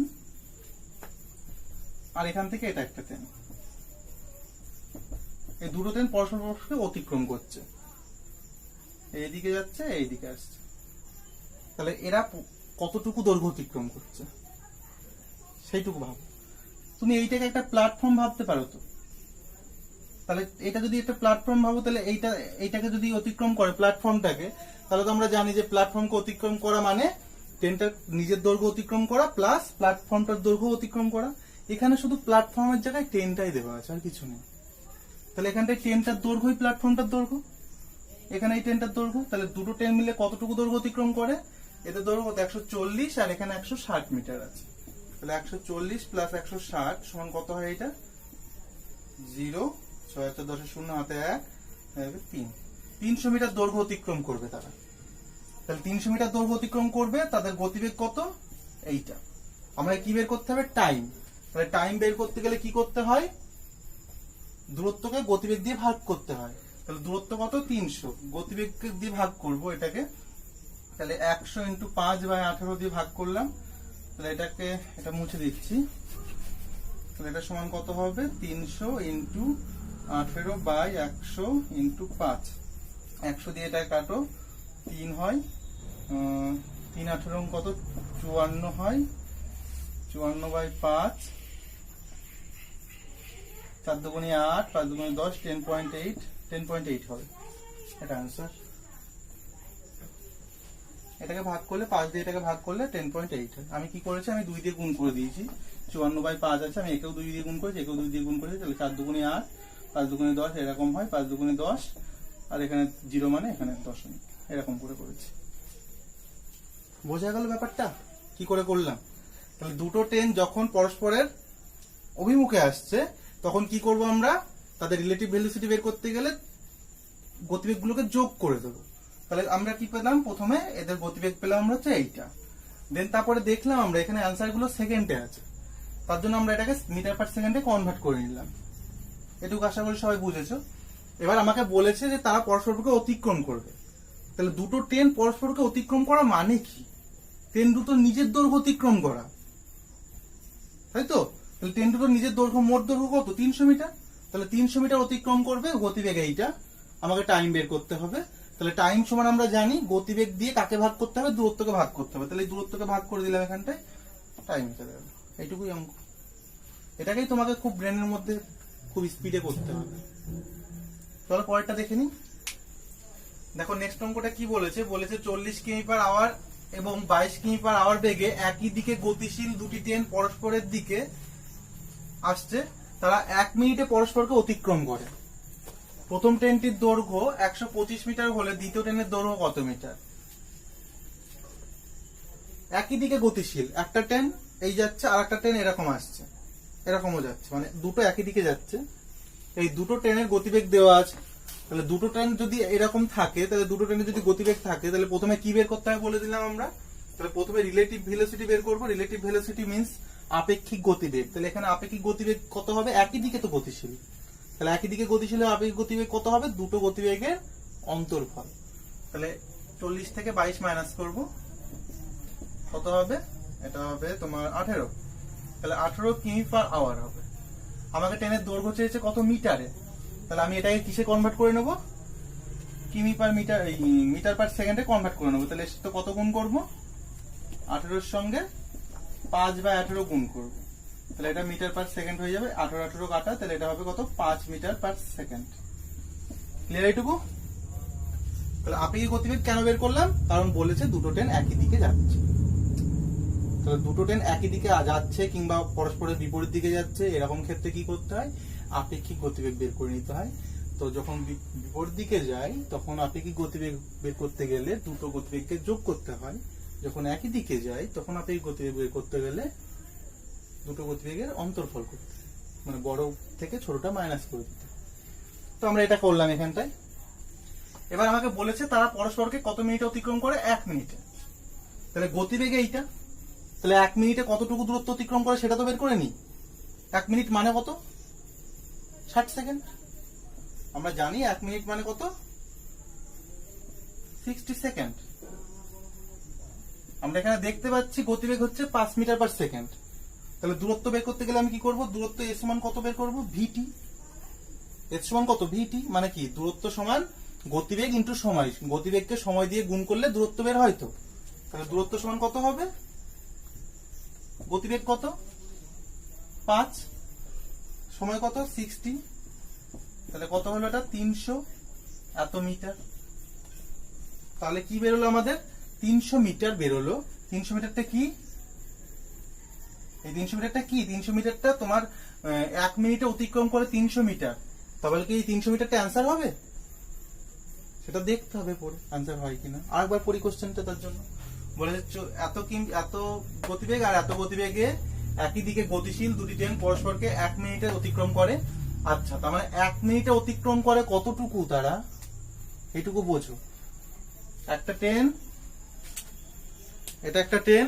আর এখান থেকে এটা একটা ট্রেন, এই দুটো ট্রেন পরস্পর অতিক্রম করছে, এইদিকে যাচ্ছে এইদিকে আসছে। তাহলে এরা কতটুকু দৈর্ঘ্য অতিক্রম করছে সেইটুকু ভাবো। তুমি এইটাকে একটা প্ল্যাটফর্ম ভাবতে পারো তো, তাহলে এটা যদি একটা প্ল্যাটফর্ম ভাবো, তাহলে এইটাকে যদি অতিক্রম করে প্ল্যাটফর্মটাকে, তাহলে তো আমরা জানি যে প্ল্যাটফর্মকে অতিক্রম করা মানে ট্রেনটার নিজের দৈর্ঘ্য অতিক্রম করা প্লাস প্ল্যাটফর্মটার দৈর্ঘ্য অতিক্রম করা। এখানে শুধু প্ল্যাটফর্মের জায়গায় ট্রেনটাই দেওয়া আছে, আর কিছু নেই। তাহলে এখানটায় ট্রেনটার দৈর্ঘ্যই প্ল্যাটফর্মটার দৈর্ঘ্য, এখানে এই ট্রেনটার দৈর্ঘ্য। তাহলে দুটো ট্রেন মিলে কতটুকু দৈর্ঘ্য অতিক্রম করে? এতে দৈর্ঘ্য কত? 140, আর এখানে 160 মিটার আছে। তাহলে 140 প্লাস 160 সমান কত হয়? এটা 0, 6 10 0 হাতে 1 3, 300 মিটার দৈর্ঘ্য অতিক্রম করবে তারা। তাহলে 300 মিটার দৈর্ঘ্য অতিক্রম করবে, তাদের গতিবেগ কত? এইটা। আমরা কি বের করতে হবে? টাইম। তাহলে টাইম বের করতে গেলে কি করতে হয়? দূরত্বকে গতিবেগ দিয়ে ভাগ করতে হয়। তাহলে দূরত্ব কত? 300, গতিবেগ দিয়ে ভাগ করব এটাকে। তাহলে 100 × 5/18 দিয়ে ভাগ করলাম। তাহলে এটা মুছে দিচ্ছি। তাহলে এটা সমান কত হবে? 300 × 18/100 × 5। 100 দিয়ে এটা কাটো, 3 হয়, 3 18 কত? 54 হয়, 54/5, 4 দুগুণে 8, 5 দুগুণে 10, 10.8 হবে এটা आंसर। এটাকে ভাগ করলে 5 দিয়ে এটাকে ভাগ করলে 10.8 হয়। আমি কি করেছি? আমি 2 দিয়ে গুণ করে দিয়েছি। 54/5 আছে, আমি একেও 2 দিয়ে গুণ করেছি, একেও 2 দিয়ে গুণ করেছি। তাহলে 4 দুগুণে 8, 5 দুগুণে 10 এরকম হয়, 5 দুগুণে 10, আর এখানে 0 মানে এখানে দশমিক, এরকম করে করেছি। বোঝা গেল ব্যাপারটা কি করে করলাম? তাহলে দুটো ট্রেন যখন পরস্পরের অভিমুখে আসছে তখন কি করব আমরা? তাদের রিলেটিভ ভেলোসিটি বের করতে গেলে গতিবেগগুলোকে যোগ করে দেবো। তাহলে আমরা কি পেলাম? প্রথমে এদের গতিবেগ পেলাম আমরা হচ্ছে এইটা। দেন তারপরে দেখলাম আমরা এখানে অ্যান্সার গুলো সেকেন্ডে আছে, তার জন্য আমরা এটাকে মিটার পার সেকেন্ডে কনভার্ট করে নিলাম। এটুকু আশা করি সবাই বুঝেছো। এবার আমাকে বলেছে যে তারা পরস্পরকে অতিক্রম করবে। তাহলে দুটো ট্রেন পরস্পরকে অতিক্রম করা মানে কি? ট্রেন দুটো নিজের দৈর্ঘ্য অতিক্রম করা, তাই তো? তাহলে ট্রেন দুটো নিজের দৈর্ঘ্য, মোট দৈর্ঘ্য কত? 300 মিটার। তাহলে 300 মিটার অতিক্রম করবে, গতিবেগ এইটা। আমাকে টাইম বের করতে হবে। তাহলে টাইম সমান আমরা জানি গতিবেগ দিয়ে কাকে ভাগ করতে হবে? দূরত্বকে ভাগ করতে হবে। তাহলে এই দূরত্বকে ভাগ করে দিলাম এখানটায়, টাইম চলে গেল। এইটুকুই অঙ্ক। এটাকেই তোমাকে খুব ব্রেনের মধ্যে খুব স্পিডে করতে হবে। চলো পরেরটা দেখে নি। দেখো নেক্সট অঙ্কটা কি বলেছে? বলেছে 40 কিমি/আওয়ার এবং 22 কিমি/আওয়ার বেগে একই দিকে গতিশীল দুটি ট্রেন পরস্পরের দিকে আসছে, তারা 1 মিনিটে পরস্পরকে অতিক্রম করে। প্রথম ট্রেনটির দৈর্ঘ্য 125 মিটার হলে দ্বিতীয় ট্রেনের দৈর্ঘ্য কত মিটার? একই দিকে গতিশীল, একটা ট্রেন এই যাচ্ছে আর একটা ট্রেন এরকম আসছে, এরকমও যাচ্ছে, মানে দুটো একই দিকে যাচ্ছে। এই দুটো ট্রেনের গতিবেগ দেওয়া আছে। তাহলে দুটো ট্রেন যদি এরকম থাকে, তাহলে দুটো ট্রেনের যদি গতিবেগ থাকে, তাহলে প্রথমে কি বের করতে হবে বলে দিলাম আমরা। তাহলে প্রথমে রিলেটিভ ভেলোসিটি বের করবো। রিলেটিভ ভেলোসিটি মিন্স আপেক্ষিক গতিবেগ। তাহলে এখানে আপেক্ষিক গতিবেগ কত হবে? একই দিকে তো গতিশীল, তাহলে একই দিকে গতিশীল আপেক্ষিক গতিবেগ কত হবে? দুটো গতিবেগের অন্তর্ফল। তাহলে 40 থেকে 22 মাইনাস করব, কত হবে? এটা হবে তোমার 18। তাহলে 18 কিমি/আওয়ার হবে। আমাকে ট্রেনের দৈর্ঘ্য চেয়েছে কত? মিটারে। তাহলে আমি এটাকে কিসে কনভার্ট করে নেব? কিমি/মিটার, মিটার পার সেকেন্ডে কনভার্ট করে নেবো। তাহলে তো কত গুণ করব? 18 সঙ্গে 5/18 গুণ করব। তাহলে এটা মিটার পার সেকেন্ড হয়ে যাবে। 18 কাটা, তাহলে এটা হবে কত? 5 মিটার পার সেকেন্ড। ক্লিয়ার এইটুকু? তাহলে আপেক্ষিক গতিবেগ কেন বের করলাম? কারণ বলেছে দুটো ট্রেন একই দিকে যাচ্ছে। তাহলে দুটো ট্রেন একই দিকে যাচ্ছে কিংবা পরস্পরের বিপরীত দিকে যাচ্ছে, এরকম ক্ষেত্রে কি করতে হয়? আপেক্ষিক গতিবেগ বের করে নিতে হয়। তো যখন বিপরীত দিকে যায় তখন আপেক্ষিক গতিবেগ বের করতে গেলে দুটো গতিবেগকে যোগ করতে হয়। যখন একই দিকে যায় তখন আপেক্ষিক গতিবেগ বের করতে গেলে দুটো গতিবেগের অন্তর্ফল করতে, মানে বড় থেকে ছোটটা মাইনাস করে দিতে। তো আমরা এটা করলাম এখানটায়। এবার আমাকে বলেছে তারা পরস্পরকে কত মিনিটে অতিক্রম করে? 1 মিনিটে। তাহলে গতিবেগে এইটা, তাহলে 1 মিনিটে কতটুকু দূরত্ব অতিক্রম করে সেটা তো বের করে নি। 1 মিনিট মানে কত? 60 সেকেন্ড। আমরা জানি 1 মিনিট মানে কত? 60 সেকেন্ড। আমরা এখানে দেখতে পাচ্ছি গতিবেগ হচ্ছে 5 মিটার পার সেকেন্ড। তাহলে দূরত্ব বের করতে গেলে আমি কি করব? দূরত্ব এস সমান কত বের করব? ভিটি। এস সমান কত? ভিটি। মানে কি? দূরত্ব সমান গতিবেগ ইন্টু সময়। গতিবেগকে সময় দিয়ে গুণ করলে দূরত্ব বের হয় তো। তাহলে দূরত্ব সমান কত হবে? গতিবেগ কত? 5, সময় কত? 60, তাহলে কত হলো এটা 300 এত মিটার। তাহলে কি বেরোলো আমাদের 300 মিটার বেরোলো। 300 মিটারটা কি, এই 300 মিটারটা কি, 300 মিটারটা তোমার 1 মিনিটে অতিক্রম করে 300 মিটার। তাহলে কি এই 300 মিটারটা অ্যান্সার হবে, সেটা দেখতে হবে পরে অ্যান্সার হয় কিনা। আরেকবার পড়ি কোশ্চেনটা, তার জন্য বলে এত গতিবেগ আর এত গতিবেগে একই দিকে গতিশীল দুটি ট্রেন পরস্পরকে 1 মিনিটে অতিক্রম করে। আচ্ছা, তার মানে 1 মিনিটে অতিক্রম করে কতটুকু তারা, এইটুকু বোঝো। একটা ট্রেন, এটা একটা ট্রেন,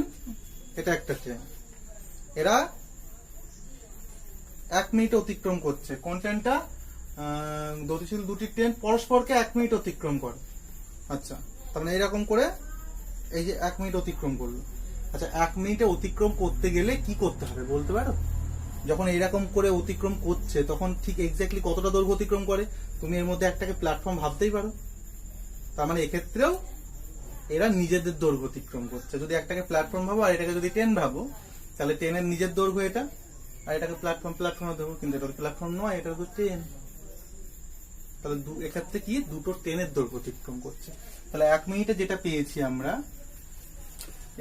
এটা একটা ট্রেন, এরা 1 মিনিটে অতিক্রম করছে। কোন ট্রেনটা, গতিশীল দুটি ট্রেন পরস্পরকে 1 মিনিট অতিক্রম করে। আচ্ছা, তার মানে এরকম করে এই যে 1 মিনিট অতিক্রম করলো। আচ্ছা, 1 মিনিটে অতিক্রম করতে গেলে কি করতে হবে বলতে পারো? যখন এরকম করে অতিক্রম করছে তখন ঠিক এক্স্যাক্টলি কতটা দৈর্ঘ্য অতিক্রম করে, তুমি এর মধ্যে একটাকে প্ল্যাটফর্ম ভাবতেই পারো। তার মানে এক্ষেত্রেও এরা নিজেদের দৈর্ঘ্য অতিক্রম করছে। যদি একটাকে প্ল্যাটফর্ম ভাবো আর এটাকে যদি ট্রেন ভাবো, তাহলে ট্রেনের নিজের দৈর্ঘ্য এটা, আর এটাকে প্ল্যাটফর্মে দেবো, কিন্তু এটা প্ল্যাটফর্ম নয়, এটা তো ট্রেন। তাহলে এক্ষেত্রে কি দুটো ট্রেনের দৈর্ঘ্য অতিক্রম করছে। তাহলে 1 মিনিটে যেটা পেয়েছি আমরা,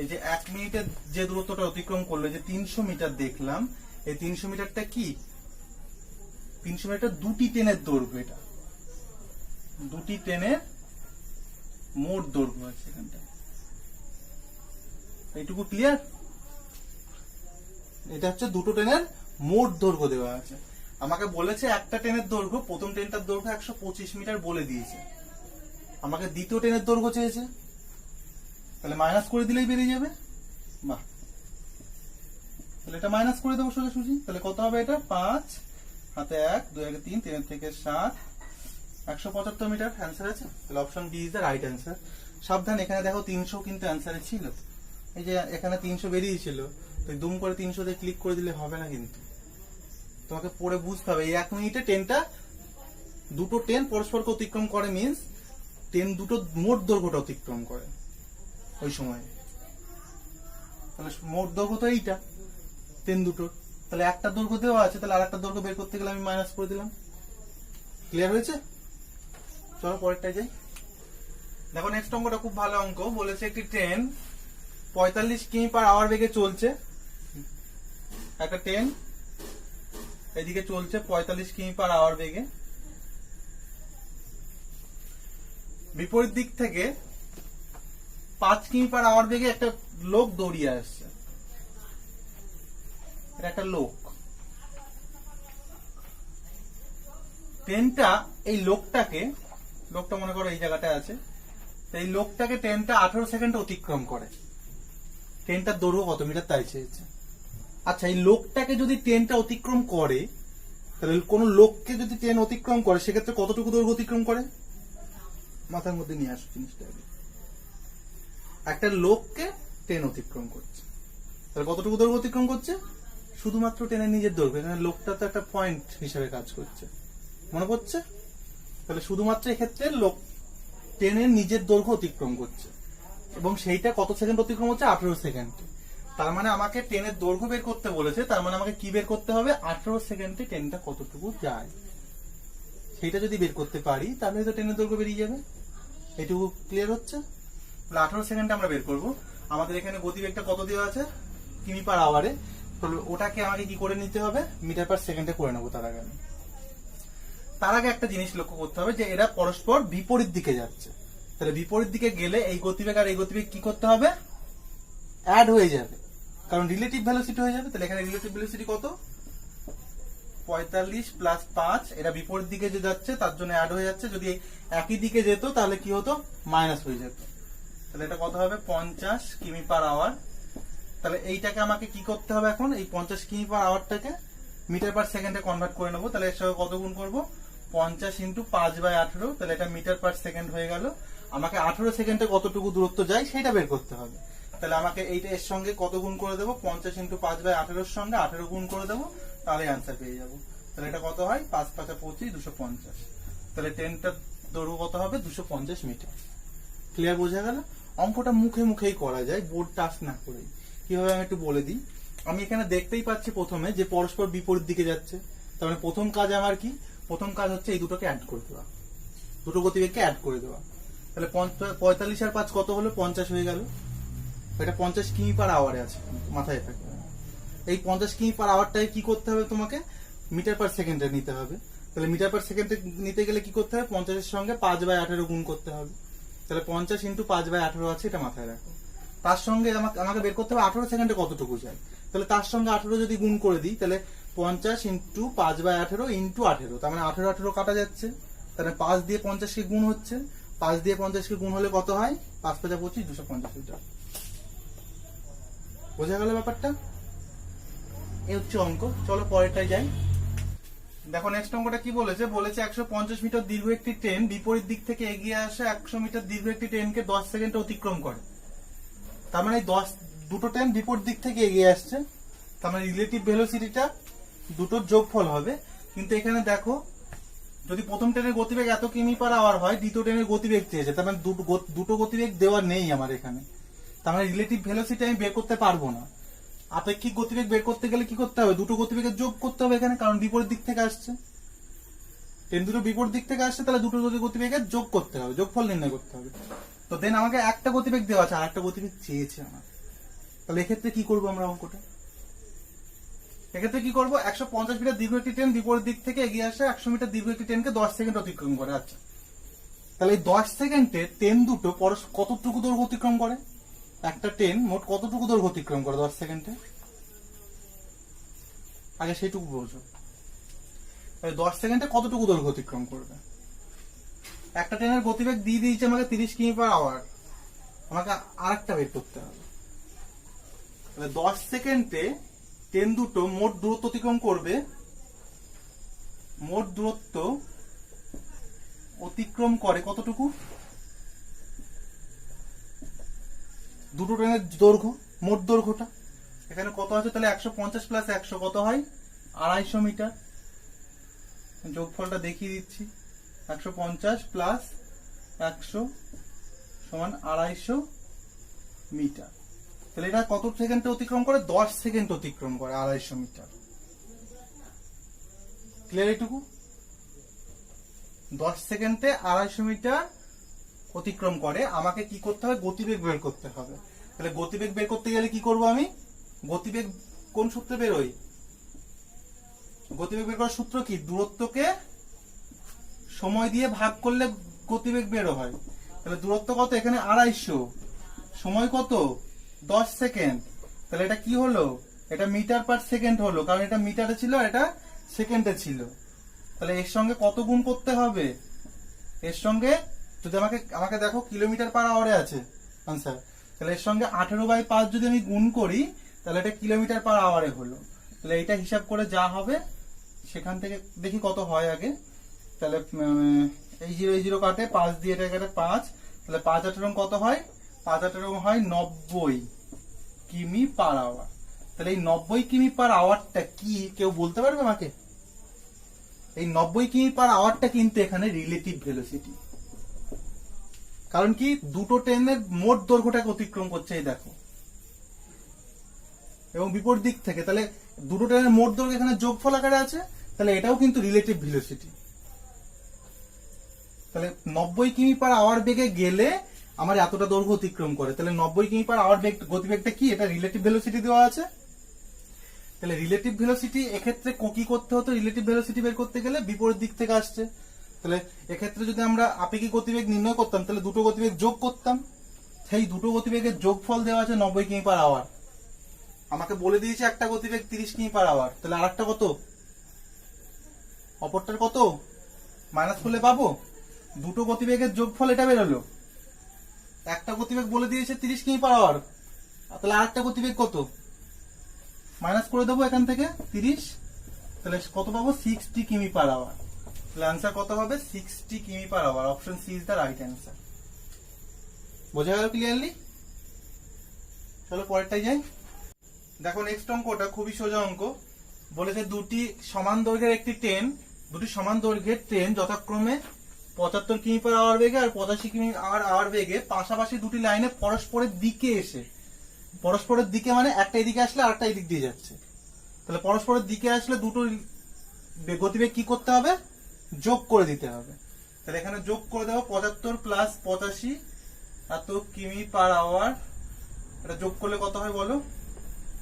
এই যে 1 মিনিটে যে দূরত্বটা অতিক্রম করলো, যে 300 মিটার দেখলাম, এই 300 মিটারটা কি, 300 মিটার দুটি ট্রেনের দৈর্ঘ্য। এটা দুটি ট্রেনের মোট দৈর্ঘ্য আছে এখানটা। এইটুকু ক্লিয়ার? এটা হচ্ছে দুটো ট্রেনের মোট দৈর্ঘ্য দেওয়া আছে। আমাকে বলেছে একটা ট্রেনের দৈর্ঘ্য, প্রথম ট্রেনটার দৈর্ঘ্য 125 মিটার বলে দিয়েছে। আমাকে দ্বিতীয় ট্রেনের দৈর্ঘ্য চেয়েছে, তাহলে মাইনাস করে দিলেই বেরিয়ে যাবে। বাহ, তাহলে এটা মাইনাস করে দেবো সোজাসুজি। তাহলে কত হবে এটা, 5 হাতে 1 2 1 3 3 থেকে 7 175 মিটার অ্যান্সার আছে। তাহলে option B is the right answer. সাবধান, এখানে দেখো 300 কিন্তু অ্যান্সারে ছিল। এই যে এখানে 300 বেরিয়েছিল, তো দুম করে 300 তে ক্লিক করে দিলে হবে না, কিন্তু তোমাকে পড়ে বুঝতে হবে। এই 1 মিনিটে ট্রেনটা, দুটো ট্রেন পরস্পরকে অতিক্রম করে, মিন্স ট্রেন দুটো মোট দৈর্ঘ্যটা অতিক্রম করে ওই সময়। তাহলে মোট দৈর্ঘ্য তো এইটা ট্রেন দুটোর। তাহলে একটা দৈর্ঘ্য দেওয়া আছে, তাহলে আর একটা দৈর্ঘ্য বের করতে গেলে আমি মাইনাস করে দিলাম। ক্লিয়ার হয়েছে? চলো পরেরটায় যাই। দেখো নেক্সট অঙ্কটা খুব ভালো অঙ্ক। বলেছে একটি ট্রেন 45 কিমি/আওয়ার বেগে চলছে। একটা ট্রেন এদিকে চলছে 45 কিমি/আওয়ার বেগে, বিপরীত দিক থেকে 5 কিমি/আওয়ার বেগে একটা লোক দৌড়িয়ে আসছে। এটা একটা লোক। ট্রেনটা এই লোকটা মনে করো এই জায়গাটায় আছে, এই লোকটাকে ট্রেনটা 18 সেকেন্ড অতিক্রম করে। ট্রেনটার দৈর্ঘ্য কত মিটার তাই চেয়েছে। আচ্ছা, এই লোকটাকে যদি ট্রেনটা অতিক্রম করে, তাহলে কোন লোককে যদি ট্রেন অতিক্রম করে সেক্ষেত্রে কতটুকু দৈর্ঘ্য অতিক্রম করে, মাথার মধ্যে নিয়ে আসো জিনিসটা। একটা লোককে ট্রেন অতিক্রম করছে, তাহলে কতটুকু দৈর্ঘ্য অতিক্রম করছে, শুধুমাত্র ট্রেনের নিজের দৈর্ঘ্য। এখানে লোকটা তো একটা পয়েন্ট হিসেবে কাজ করছে, মনে পড়ছে? তাহলে শুধুমাত্র এক্ষেত্রে লোক ট্রেনের নিজের দৈর্ঘ্য অতিক্রম করছে, এবং সেইটা কত সেকেন্ড অতিক্রম হচ্ছে, 18 সেকেন্ড। তার মানে আমাকে ট্রেনের দৈর্ঘ্য বের করতে বলেছে, তার মানে আমাকে কি বের করতে হবে, 18 সেকেন্ডে ট্রেনটা কতটুকু যায় সেইটা যদি বের করতে পারি, তাহলে তো ট্রেনের দৈর্ঘ্য বেরিয়ে যাবে। এইটুকু ক্লিয়ার হচ্ছে? 18 সেকেন্ডে আমরা বের করব। আমাদের এখানে গতিবেগটা কত দেওয়া আছে, কিমি/আওয়ারে। তাহলে ওটাকে আমাকে কি করে নিতে হবে, মিটার/সেকেন্ডে করে নেবো। তার আগে একটা জিনিস লক্ষ্য করতে হবে যে এরা পরস্পর বিপরীত দিকে যাচ্ছে। তাহলে বিপরীত দিকে গেলে এই গতিবেগ আর এই গতিবেগ কি করতে হবে, অ্যাড হয়ে যাবে, কারণ রিলেটিভ ভেলোসিটি হয়ে যাবে। তাহলে এখানে রিলেটিভ ভেলোসিটি কত, 45 + 5। এটা বিপরীত দিকে যে যাচ্ছে তার জন্য অ্যাড হয়ে যাচ্ছে। যদি একই দিকে যেত তাহলে কি হতো, মাইনাস হয়ে যেত। তাহলে এটা কত হবে, 50 কিমি/আওয়ার। তাহলে এইটাকে আমাকে কি করতে হবে এখন, এই 50 কিমি/আওয়ারটাকে মিটার/সেকেন্ডে কনভার্ট করে নেবো। তাহলে এর সঙ্গে কত গুণ করবো, 50 × 5/18। তাহলে এটা মিটার/সেকেন্ড হয়ে গেল। আমাকে 18 সেকেন্ডে কতটুকু দূরত্ব যায় সেটা বের করতে হবে। তাহলে আমাকে এইটা এর সঙ্গে কত গুণ করে দেবো, 50 × 5/18 সঙ্গে 18 গুণ করে দেবো, তাহলে অ্যান্সার পেয়ে যাবো। তাহলে এটা কত হয়, 5 × 5 = 25, 250। তাহলে ট্রেনটার দৈর্ঘ্য কত হবে, 250 মিটার। ক্লিয়ার, বোঝা গেল? অঙ্কটা মুখে মুখেই করা যায়, বোর্ড টাচ না করেই। কিভাবে আমি একটু বলে দিই। আমি এখানে দেখতেই পাচ্ছি প্রথমে যে পরস্পর বিপরীত দিকে যাচ্ছে। তার মানে প্রথম কাজ আমার কি, প্রথম কাজ হচ্ছে এই দুটোকে অ্যাড করে দেওয়া, দুটো গতিবেগকে অ্যাড করে দেওয়া। তাহলে 45 আর 5 কত হলো, 50 হয়ে গেল। এটা 50 কিমি পার আওয়ারে আছে, মাথায় থাকে। এই 50 কিমি পার আওয়ারটাই কি করতে হবে, তোমাকে মিটার পার সেকেন্ডে নিতে হবে। তাহলে মিটার পার সেকেন্ডে নিতে গেলে কি করতে হবে, 50-এর সঙ্গে 5/18 গুণ করতে হবে। তাহলে 50 × 5/18 আছে, এটা মাথায় রাখো। তার সঙ্গে আমাকে বের করতে হবে 18 সেকেন্ডে কতটুকু যায়। তাহলে তার সঙ্গে 18 যদি গুণ করে দিই, তাহলে 50 × 5/18 × 18, তার মানে 18 কাটা যাচ্ছে। তাহলে 5 দিয়ে 50 কে গুণ হচ্ছে, 5 দিয়ে 50 কে গুণ হলে কত হয়, 5 × 5 = 25, 250 লিটার। বোঝা গেল ব্যাপারটা? এই হচ্ছে অঙ্ক। চলো পরেরটাই যাই। দেখো নেক্সট অঙ্কটা কি বলেছে, 150 মিটার দীর্ঘ একটি ট্রেন বিপরীত দিক থেকে এগিয়ে আসে 100 মিটার দীর্ঘ একটি ট্রেনকে 10 সেকেন্ডে অতিক্রম করে। তার মানে দুটো ট্রেন বিপরীত দিক থেকে এগিয়ে আসছে, তার মানে রিলেটিভ ভেলোসিটিটা দুটোর যোগফল হবে। কিন্তু এখানে দেখো, যদি প্রথম ট্রেনের গতিবেগ এত কিমি পার আওয়ার হয়, দ্বিতীয় ট্রেনের গতিবেগ চেয়েছে, তার মানে দুটো গতিবেগ দেওয়া নেই আমার এখানে। তার মানে রিলেটিভ ভেলোসিটি আমি বের করতে পারবো না। আপেক্ষিক গতিবেগ বের করতে গেলে কি করতে হবে, দুটো গতিবেগের যোগ করতে হবে এখানে, কারণ বিপরীত দিক থেকে আসছে। ট্রেন দুটো বিপরীত দিক থেকে আসছে, তাহলে দুটো গতিবেগের যোগ করতে হবে, যোগফল নির্ণয় করতে হবে। তো দেন আমাকে একটা গতিবেগ দেওয়া আছে, আর একটা গতিবেগ চেয়েছে আমার। তাহলে এক্ষেত্রে কি করবো আমরা অঙ্কটা? এক্ষেত্রে কি করবো, 150 মিটার দীর্ঘ একটি ট্রেন বিপরীত দিক থেকে এগিয়ে আসে 100 মিটার দীর্ঘ একটি ট্রেনকে 10 সেকেন্ড অতিক্রম করে। আচ্ছা, তাহলে এই 10 সেকেন্ডে ট্রেন দুটো কতটুকু দৈর্ঘ্য অতিক্রম করে? একটা ট্রেন মোট কতটুকু দৈর্ঘ্য অতিক্রম করে 10 সেকেন্ডে? আগে সেইটুকু বোঝো। 10 সেকেন্ডে কতটুকু দৈর্ঘ্য অতিক্রম করবে? একটা ট্রেনের গতিবেগ দিয়ে দিয়েছে আমাকে 30 কিমি পার আওয়ার, আমাকে আরেকটা বের করতে হবে। তাহলে 10 সেকেন্ডে ট্রেন দুটো মোট দূরত্ব অতিক্রম করবে, মোট দূরত্ব অতিক্রম করে কতটুকু? দুটো ট্রেনের দৈর্ঘ্য, মোট দৈর্ঘ্যটা এখানে কত আছে, তাহলে 150 + 100 কত হয়, 250 মিটার। যোগফলটা দেখিয়ে দিচ্ছি, 150 + 100 = 250 মিটার। তাহলে এটা কত সেকেন্ডে অতিক্রম করে, 10 সেকেন্ড অতিক্রম করে 250 মিটার। ক্লিয়ার এটুকু? 10 সেকেন্ডে 250 মিটার অতিক্রম করে। আমাকে কি করতে হবে, গতিবেগ বের করতে হবে। তাহলে গতিবেগ বের করতে গেলে কি করব আমি, গতিবেগ কোন সূত্রে বেরোয়, গতিবেগ বের করার সূত্র কি, দূরত্বকে সময় দিয়ে ভাগ করলে গতিবেগ বেরো হয়। তাহলে দূরত্ব কত এখানে, 250, সময় কত, 10 সেকেন্ড। তাহলে এটা কি হলো, এটা মিটার পার সেকেন্ড হলো, কারণ এটা মিটারে ছিল আর এটা সেকেন্ডে ছিল। তাহলে এর সঙ্গে কত গুণ করতে হবে, এর সঙ্গে যদি আমাকে দেখো কিলোমিটার পার আওয়ারে আছে আনসার, তাহলে এর সঙ্গে 18/5 যদি আমি গুণ করি, তাহলে এটা কিলোমিটার পার আওয়ারে হলো। তাহলে এটা হিসাব করে যা হবে সেখান থেকে দেখি কত হয় আগে। তাহলে এই 0 কাটে, 5 দিয়ে এটা কাটে 5, তাহলে 5×18 কত হয়, 5×18 হয় 90 কিমি পার আওয়ার। তাহলে এই 90 কিমি পার আওয়ারটা কি কেউ বলতে পারবে আমাকে? এই 90 কিমি পার আওয়ারটা কিন্তু এখানে রিলেটিভ ভেলোসিটি। কারণ কি, দুটো ট্রেনের মোট দৈর্ঘ্যটাকে অতিক্রম করছে, এই দেখো, এবং বিপরীত দিক থেকে। তাহলে দুটো ট্রেনের মোট দৈর্ঘ্য এখানে যোগফল আকারে আছে, তাহলে এটাও কিন্তু রিলেটিভ ভেলোসিটি। তাহলে 90 কিমি পার আওয়ার বেগে গেলে আমার এতটা দৈর্ঘ্য অতিক্রম করে। তাহলে 90 কিমি পার আওয়ার বেগ, গতিবেগটা কি, এটা রিলেটিভ ভেলোসিটি দেওয়া আছে। তাহলে রিলেটিভ ভেলোসিটি এক্ষেত্রে কি করতে হতো, রিলেটিভ ভেলোসিটি বের করতে গেলে বিপরীত দিক থেকে আসছে। তাহলে এক্ষেত্রে যদি আমরা আপেক্ষিক গতিবেগ নির্ণয় করতাম, তাহলে দুটো গতিবেগ যোগ করতাম। সেই দুটো গতিবেগের যোগফল দেওয়া আছে 90 কিমি পার আওয়ার। আমাকে বলে দিয়েছে একটা গতিবেগ 30 কিমি পার আওয়ার, তাহলে আরেকটা কত, অপরটার কত মাইনাস করলে পাবো, দুটো গতিবেগের যোগফল এটা বেরোলো। একটা গতিবেগ বলে দিয়েছে 30 কিমি পার আওয়ার, তাহলে আরেকটা গতিবেগ কত, মাইনাস করে দেবো এখান থেকে 30, তাহলে কত পাবো, 60 কিমি পার আওয়ার। তাহলে আনসার কত হবে, 60 কিমি per hour. Option C is the right answer. বোঝা গেল ক্লিয়ারলি? চলো পরেরটাই যাই। দেখো নেক্সট অঙ্কটা খুবই সোজা অঙ্ক। বলেছে দুটি সমান দৈর্ঘ্যের একটি ট্রেন, দুটি সমান দৈর্ঘ্যের ট্রেন যথাক্রমে 75 কিমি পার আওয়ার বেগে আর 85 কিমি আওয়ার বেগে পাশাপাশি দুটি লাইনে পরস্পরের দিকে এসে, পরস্পরের দিকে মানে একটা এদিকে আসলে আরেকটা এদিক দিয়ে যাচ্ছে। তাহলে পরস্পরের দিকে আসলে দুটো গতিবেগ কি করতে হবে, যোগ করে দিতে হবে। তাহলে এখানে যোগ করে দেবো 75 প্লাস 85 এত কিমি পার আওয়ার। এটা যোগ করলে কত হয় বলো?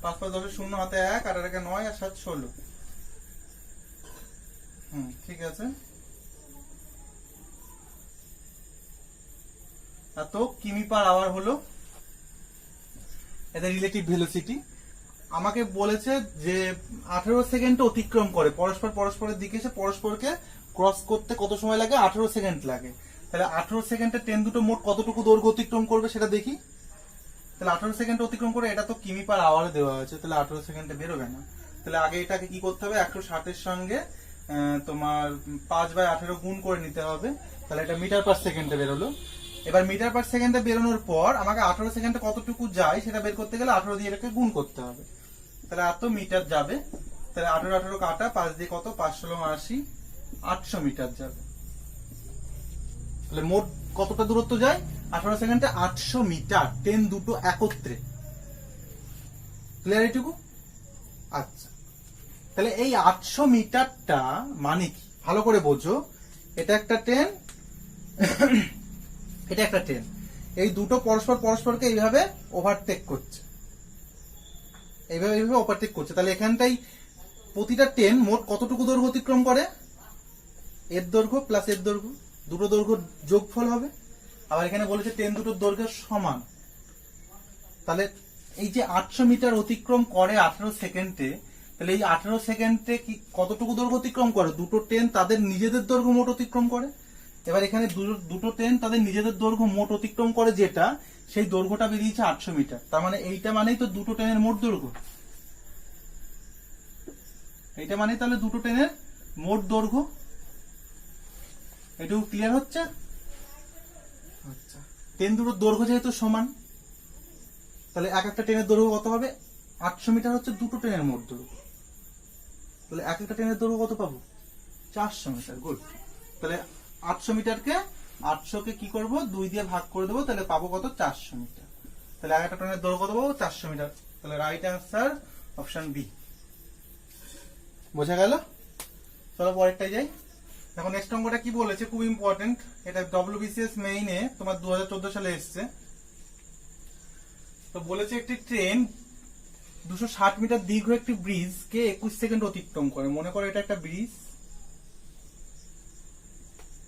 5 5 10 0 হাতে 1 8 1 9 আর 7 16। ঠিক আছে, এত কিমি পার আওয়ার হলো এটা রিলেটিভ ভেলোসিটি। আমাকে বলেছে যে 18 সেকেন্ড অতিক্রম করে, পরস্পরের দিকে এসে পরস্পরকে ক্রস করতে কত সময় লাগে? 18 সেকেন্ড লাগে। তাহলে 18 সেকেন্ডে ট্রেন দুটো মোট কতটুকু দৈর্ঘ্য অতিক্রম করবে সেটা দেখি। তাহলে 18 সেকেন্ড অতিক্রম করে, এটা তো কিমি পার আওয়ারে দেওয়া হয়েছে, তাহলে 18 সেকেন্ডে বেরোবে না। তাহলে আগে এটাকে কি করতে হবে? 160 এর সঙ্গে তোমার 5/18 গুণ করে নিতে হবে। তাহলে এটা মিটার পার সেকেন্ডে বেরোলো। এবার মিটার পার সেকেন্ডে বেরোনোর পর আমাকে 18 সেকেন্ডে কতটুকু যায় সেটা বের করতে গেলে 18 দিয়ে এটাকে গুণ করতে হবে। তাহলে এত মিটার যাবে। তাহলে 18 18 কাটা, 5 দিয়ে কত? 5 16 80, 800 মিটার যাবে। তাহলে মোট কতটা দূরত্ব যায় 18 সেকেন্ডে? 800 মিটার, ট্রেন দুটো একত্রে। ক্লিয়ার এটুকু? আচ্ছা, তাহলে এই 800 মিটারটা মানে কি ভালো করে বোঝো। এটা একটা ট্রেন, এটা একটা ট্রেন, এই দুটো পরস্পরকে এইভাবে ওভারটেক করছে, এইভাবে ওভারটেক করছে। তাহলে এখানটাই প্রতিটা ট্রেন মোট কতটুকু দৈর্ঘ্য অতিক্রম করে? এর দৈর্ঘ্য প্লাস এর দৈর্ঘ্য, দুটো দৈর্ঘ্য যোগফল হবে। আবার এখানে বলেছে ট্রেন দুটোর দৈর্ঘ্য সমান। তাহলে এই যে 800 মিটার অতিক্রম করে 18 সেকেন্ডে, তাহলে এই 18 সেকেন্ডে কি কতটুকু দৈর্ঘ্য অতিক্রম করে? দুটো ট্রেন তাদের নিজেদের দৈর্ঘ্য মোট অতিক্রম করে। এবার এখানে দুটো ট্রেন তাদের নিজেদের দৈর্ঘ্য মোট অতিক্রম করে, যেটা সেই দৈর্ঘ্যটা বেরিয়েছে 800 মিটার। তার মানে এইটা মানেই তো দুটো ট্রেনের মোট দৈর্ঘ্য। এইটা মানেই তাহলে দুটো ট্রেনের মোট দৈর্ঘ্য। এটুকু ক্লিয়ার হচ্ছে? আচ্ছা, ট্রেন দুটোর দৈর্ঘ্য যেহেতু সমান, তাহলে এক একটা ট্রেনের দৈর্ঘ্য কত হবে? 800 মিটার হচ্ছে দুটো ট্রেনের মোট দৈর্ঘ্য। তাহলে এক একটা ট্রেনের দৈর্ঘ্য কত পাবো? 400 মিটার। গুড। তাহলে 800 মিটারকে 800 কি করব? 2 দিয়ে ভাগ করে দেবো, তাহলে পাবো কত? 400 মিটার। তাহলে এক একটা ট্রেনের দৈর্ঘ্য কত পাবো? 400 মিটার। তাহলে রাইট অ্যান্সার অপশন বি। বোঝা গেল? চলো পরেরটাই যাই। এখন নেক্সট অঙ্কটা কি বলেছে, খুব ইম্পর্টেন্ট। এটা ডব্লিউবিসিএস মেইনে তোমার 2014 সালে এসছে। তো বলেছে একটি ট্রেন 260 মিটার দীর্ঘ একটি ব্রিজ কে 21 সেকেন্ড অতিক্রম করে। মনে করো এটা একটা ব্রিজ,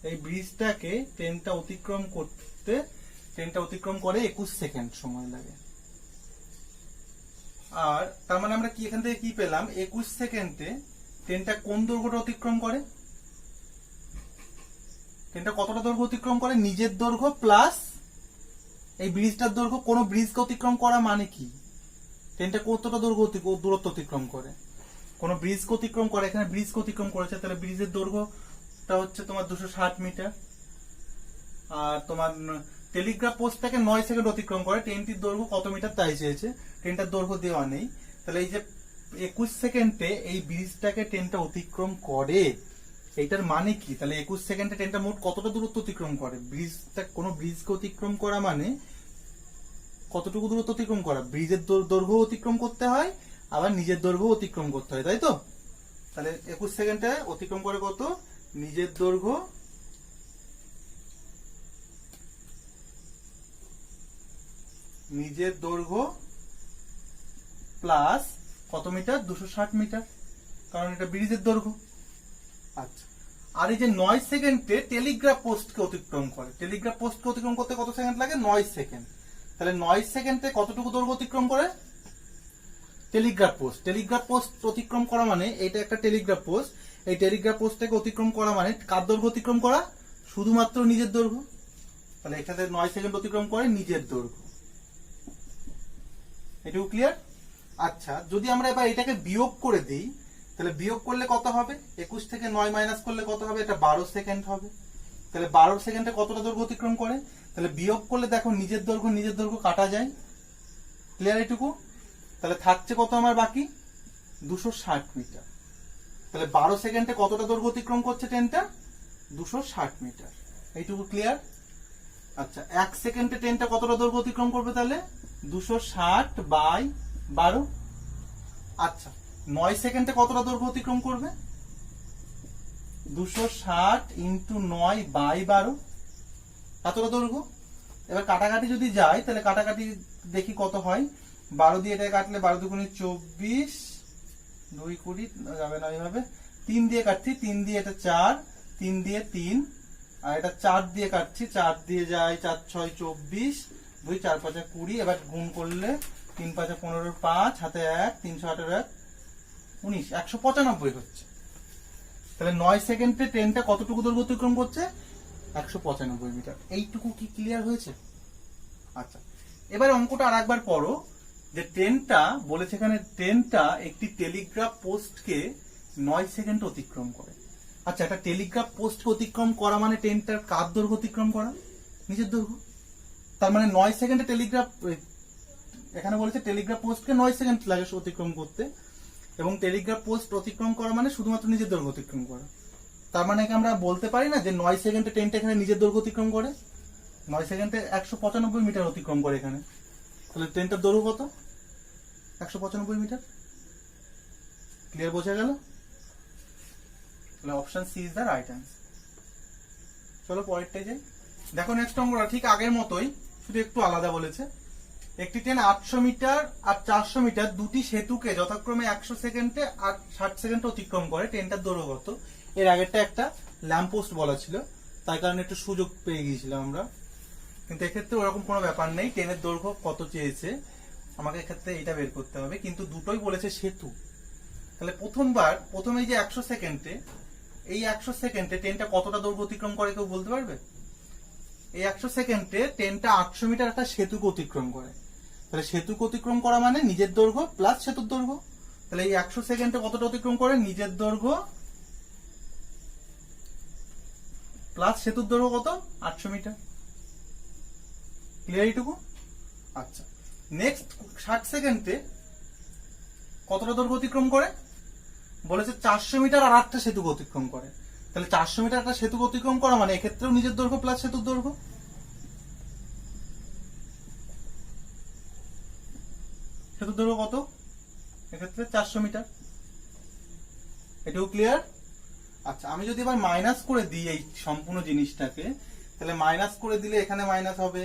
এই ব্রিজটাকে ট্রেনটা অতিক্রম করে 21 সেকেন্ড সময় লাগে। আর তার মানে আমরা কি এখান থেকে কি পেলাম? 21 সেকেন্ডে ট্রেনটা কোন দৈর্ঘ্যটা অতিক্রম করে? ট্রেনটা কতটা দৈর্ঘ্য অতিক্রম করে? নিজের দৈর্ঘ্য প্লাস এই ব্রিজটার দৈর্ঘ্য। কোন ব্রিজকে অতিক্রম করা মানে কি? ট্রেনটা কতটা দূরত্ব অতিক্রম করে? কোন ব্রিজকে অতিক্রম করে। এখানে ব্রিজকে অতিক্রম করেছে, তাহলে ব্রিজের দৈর্ঘ্যটা হচ্ছে তোমার 260 মিটার। আর তোমার টেলিগ্রাফ পোস্টটাকে 9 সেকেন্ড অতিক্রম করে। ট্রেনটির দৈর্ঘ্য কত মিটার তাই চেয়েছে, ট্রেনটার দৈর্ঘ্য দেওয়া নেই। তাহলে এই যে 21 সেকেন্ডে এই ব্রিজটাকে ট্রেনটা অতিক্রম করে, এইটার মানে কি? তাহলে 21 সেকেন্ডে ট্রেনটা মোট কতটা দূরত্ব অতিক্রম করে? ব্রিজটা, কোন ব্রিজকে অতিক্রম করা মানে কতটুকু দূরত্ব অতিক্রম করা? ব্রিজের দৈর্ঘ্য অতিক্রম করতে হয়, আবার নিজের দৈর্ঘ্য অতিক্রম করতে হয়, তাই তো? তাহলে 21 সেকেন্ডে অতিক্রম করে কত? নিজের দৈর্ঘ্য প্লাস কত মিটার? 260 মিটার, কারণ এটা ব্রিজের দৈর্ঘ্য। আচ্ছা, আর এই যে 9 সেকেন্ডে টেলিগ্রাফ পোস্টকে অতিক্রম করে। টেলিগ্রাফ পোস্টকে অতিক্রম করতে কত সেকেন্ড লাগে? 9 সেকেন্ড। তাহলে 9 সেকেন্ডে কতটুকু দৈর্ঘ্য অতিক্রম করে? টেলিগ্রাফ পোস্ট অতিক্রম করা মানে এটা একটা টেলিগ্রাফ পোস্ট, এই টেলিগ্রাফ পোস্টটাকে অতিক্রম করা মানে কার দৈর্ঘ্য অতিক্রম করা? শুধুমাত্র নিজের দৈর্ঘ্য। তাহলে এখানে 9 সেকেন্ড অতিক্রম করে নিজের দৈর্ঘ্য। এটুকু ক্লিয়ার? আচ্ছা, যদি আমরা এবার এটাকে বিয়োগ করে দিই, তাহলে বিয়োগ করলে কত হবে? 21 থেকে 9 মাইনাস করলে কত হবে? এটা 12 সেকেন্ড হবে। তাহলে 12 সেকেন্ডে কতটা দৈর্ঘ্য অতিক্রম করে? তাহলে বিয়োগ করলে দেখো নিজের দৈর্ঘ্য কাটা যায়। ক্লিয়ার এটুকু? তাহলে থাকছে কত আমার বাকি? 260 মিটার। তাহলে 12 সেকেন্ডে কতটা দৈর্ঘ্য অতিক্রম করছে ট্রেনটা? 260 মিটার। এইটুকু ক্লিয়ার? আচ্ছা, 1 সেকেন্ডে ট্রেনটা কতটা দৈর্ঘ্য অতিক্রম করবে? তাহলে 260/12। আচ্ছা, 9 সেকেন্ডে কতটা দৈর্ঘ্য অতিক্রম করবে? 260 ইন্টু 9/12 এতটা দৈর্ঘ্য। এবার কাটাকাটি যদি যায় তাহলে কাটাকাটি দেখি কত হয়। 12 দিয়ে এটা কাটলে 12 দুগুণে 24, 2 20 যাবে না এইভাবে। 3 দিয়ে কাটছি, 3 দিয়ে এটা 4, 3 দিয়ে 3, আর এটা 4 দিয়ে কাটছি, 4 দিয়ে যায় 4 6 24, 2 4 5 20। এবার গুণ করলে 3 5 15, 5 হাতে 1, 318 19, 195 হচ্ছে। তাহলে 9 সেকেন্ডে ট্রেনটা কতটুকু দৈর্ঘ্য অতিক্রম করছে? 195 মিটার। এইটুকু কি ক্লিয়ার হয়েছে? আচ্ছা, এবার অঙ্কটা আর একবার পড়ো। যে ট্রেনটা বলেছে এখানে, ট্রেনটা একটি টেলিগ্রাফ পোস্টকে 9 সেকেন্ড অতিক্রম করে। আচ্ছা, একটা টেলিগ্রাফ পোস্টকে অতিক্রম করা মানে ট্রেনটার কার দৈর্ঘ্য অতিক্রম করা? নিজের দৈর্ঘ্য। তার মানে 9 সেকেন্ডে টেলিগ্রাফ, এখানে বলেছে টেলিগ্রাফ পোস্টকে 9 সেকেন্ড লাগে অতিক্রম করতে, এবং টেলিগ্রাফ পোস্ট অতিক্রম করা মানে শুধুমাত্র নিজের দৈর্ঘ্য অতিক্রম করা। তার মানে কি আমরা বলতে পারি না যে 9 সেকেন্ডে ট্রেনটা এখানে নিজের দৈর্ঘ্য অতিক্রম করে? 9 সেকেন্ডে 195 মিটার অতিক্রম করে এখানে। তাহলে ট্রেনটার দৈর্ঘ্য কত? 195 মিটার। ক্লিয়ার, বোঝা গেল? তাহলে option C is the right answer. চলো পরেরটাই যাই। দেখো নেক্সট অঙ্কটা ঠিক আগের মতোই, শুধু একটু আলাদা বলেছে। একটি ট্রেন 800 মিটার আর 400 মিটার দুটি সেতুকে যথাক্রমে 100 সেকেন্ডে আর 60 সেকেন্ডে অতিক্রম করে। ট্রেনটার দৈর্ঘ্য কত? এর আগেরটা একটা ল্যাম্পপোস্ট বলা ছিল, তাই কারণে একটু সুযোগ পেয়ে গিয়েছিলাম আমরা, কিন্তু এক্ষেত্রে ওরকম কোনো ব্যাপার নেই। ট্রেনের দৈর্ঘ্য কত চেয়েছে, আমাকে এক্ষেত্রে এটা বের করতে হবে, কিন্তু দুটোই বলেছে সেতু। তাহলে প্রথমেই যে 100 সেকেন্ডে, এই 100 সেকেন্ডে ট্রেনটা কতটা দৈর্ঘ্য অতিক্রম করে কেউ বলতে পারবে? এই 100 সেকেন্ডে ট্রেনটা 800 মিটার একটা সেতুকে অতিক্রম করে। তাহলে সেতুকে অতিক্রম করা মানে নিজের দৈর্ঘ্য প্লাস সেতুর দৈর্ঘ্য। তাহলে এই 100 সেকেন্ডে কতটা অতিক্রম করে? নিজের দৈর্ঘ্য প্লাস সেতুর দৈর্ঘ্য কত? 800 মিটার। ক্লিয়ার এইটুকু? আচ্ছা, নেক্সট 60 সেকেন্ডে কতটা দৈর্ঘ্য অতিক্রম করে? বলেছে 400 মিটার আর একটা সেতুকে অতিক্রম করে। তাহলে 400 মিটার একটা সেতুকে অতিক্রম করা মানে এক্ষেত্রেও নিজের দৈর্ঘ্য প্লাস সেতুর দৈর্ঘ্য। সেতুর দৈর্ঘ্য কত? এক্ষেত্রে 400 মিটার। এটাও ক্লিয়ার? আচ্ছা, আমি যদি এবার মাইনাস করে দিই এই সম্পূর্ণ জিনিসটাকে, তাহলে মাইনাস করে দিলে এখানে মাইনাস হবে,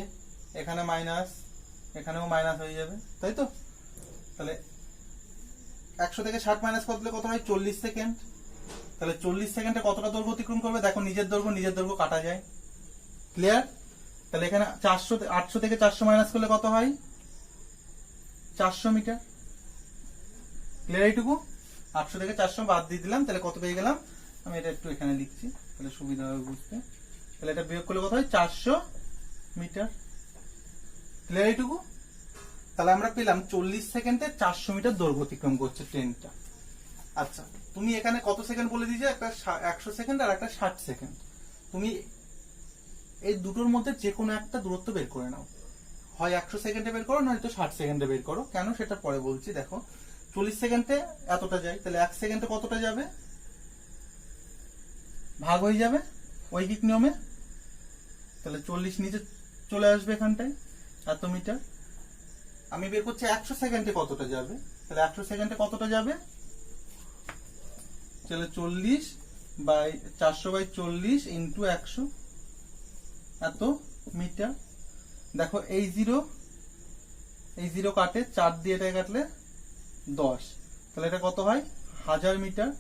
এখানে মাইনাস, এখানেও মাইনাস হয়ে যাবে, তাই তো? তাহলে 100 থেকে 60 মাইনাস করে দিলে কত হয়? 40 সেকেন্ড। তাহলে 40 সেকেন্ডে কতটা দৈর্ঘ্য অতিক্রম করবে? দেখো নিজের দৈর্ঘ্য কাটা যায়। ক্লিয়ার? তাহলে এখানে 800 থেকে 400 মাইনাস করলে কত হয়? 400 মিটার। ক্লিয়ার এইটুকু? 800 থেকে 400 বাদ দিয়ে দিলাম, তাহলে কত পেয়ে গেলাম? আমি এটা একটু এখানে লিখছি তাহলে সুবিধা হবে বুঝতে। তাহলে এটা বিয়োগ করলে কত হয়? 400 মিটার। ক্লিয়ার এইটুকু? তাহলে আমরা পেলাম 40 সেকেন্ডে 400 মিটার দৈর্ঘ্য অতিক্রম করছে ট্রেনটা। আচ্ছা, তুমি এখানে কত সেকেন্ড বলে দিয়েছো? একটা 100 সেকেন্ড আর একটা 60 সেকেন্ড। তুমি এই দুটোর মধ্যে যে কোনো একটা দূরত্ব বের করে নাও, হয় 100 সেকেন্ডে বের করো, নয়তো 60 সেকেন্ডে বের করো। কেন সেটা পরে বলছি। দেখো 40 সেকেন্ডে এতটা যায়, তাহলে 1 সেকেন্ডে কতটা যাবে? ভাগ হয়ে যাবে ঐকিক নিয়মে। তাহলে 40 নিচে চলে আসবে এখানটায়, এত মিটার। আমি বের করছি 100 সেকেন্ডে কতটা যাবে। তাহলে 100 সেকেন্ডে কতটা যাবে? তাহলে 400/40 ইন্টু 100, এত মিটার। দেখো এই জিরো কাটে, 4 দিয়ে এটা কাটলে 10, তাহলে এটা কত হয়? 1000 মিটার।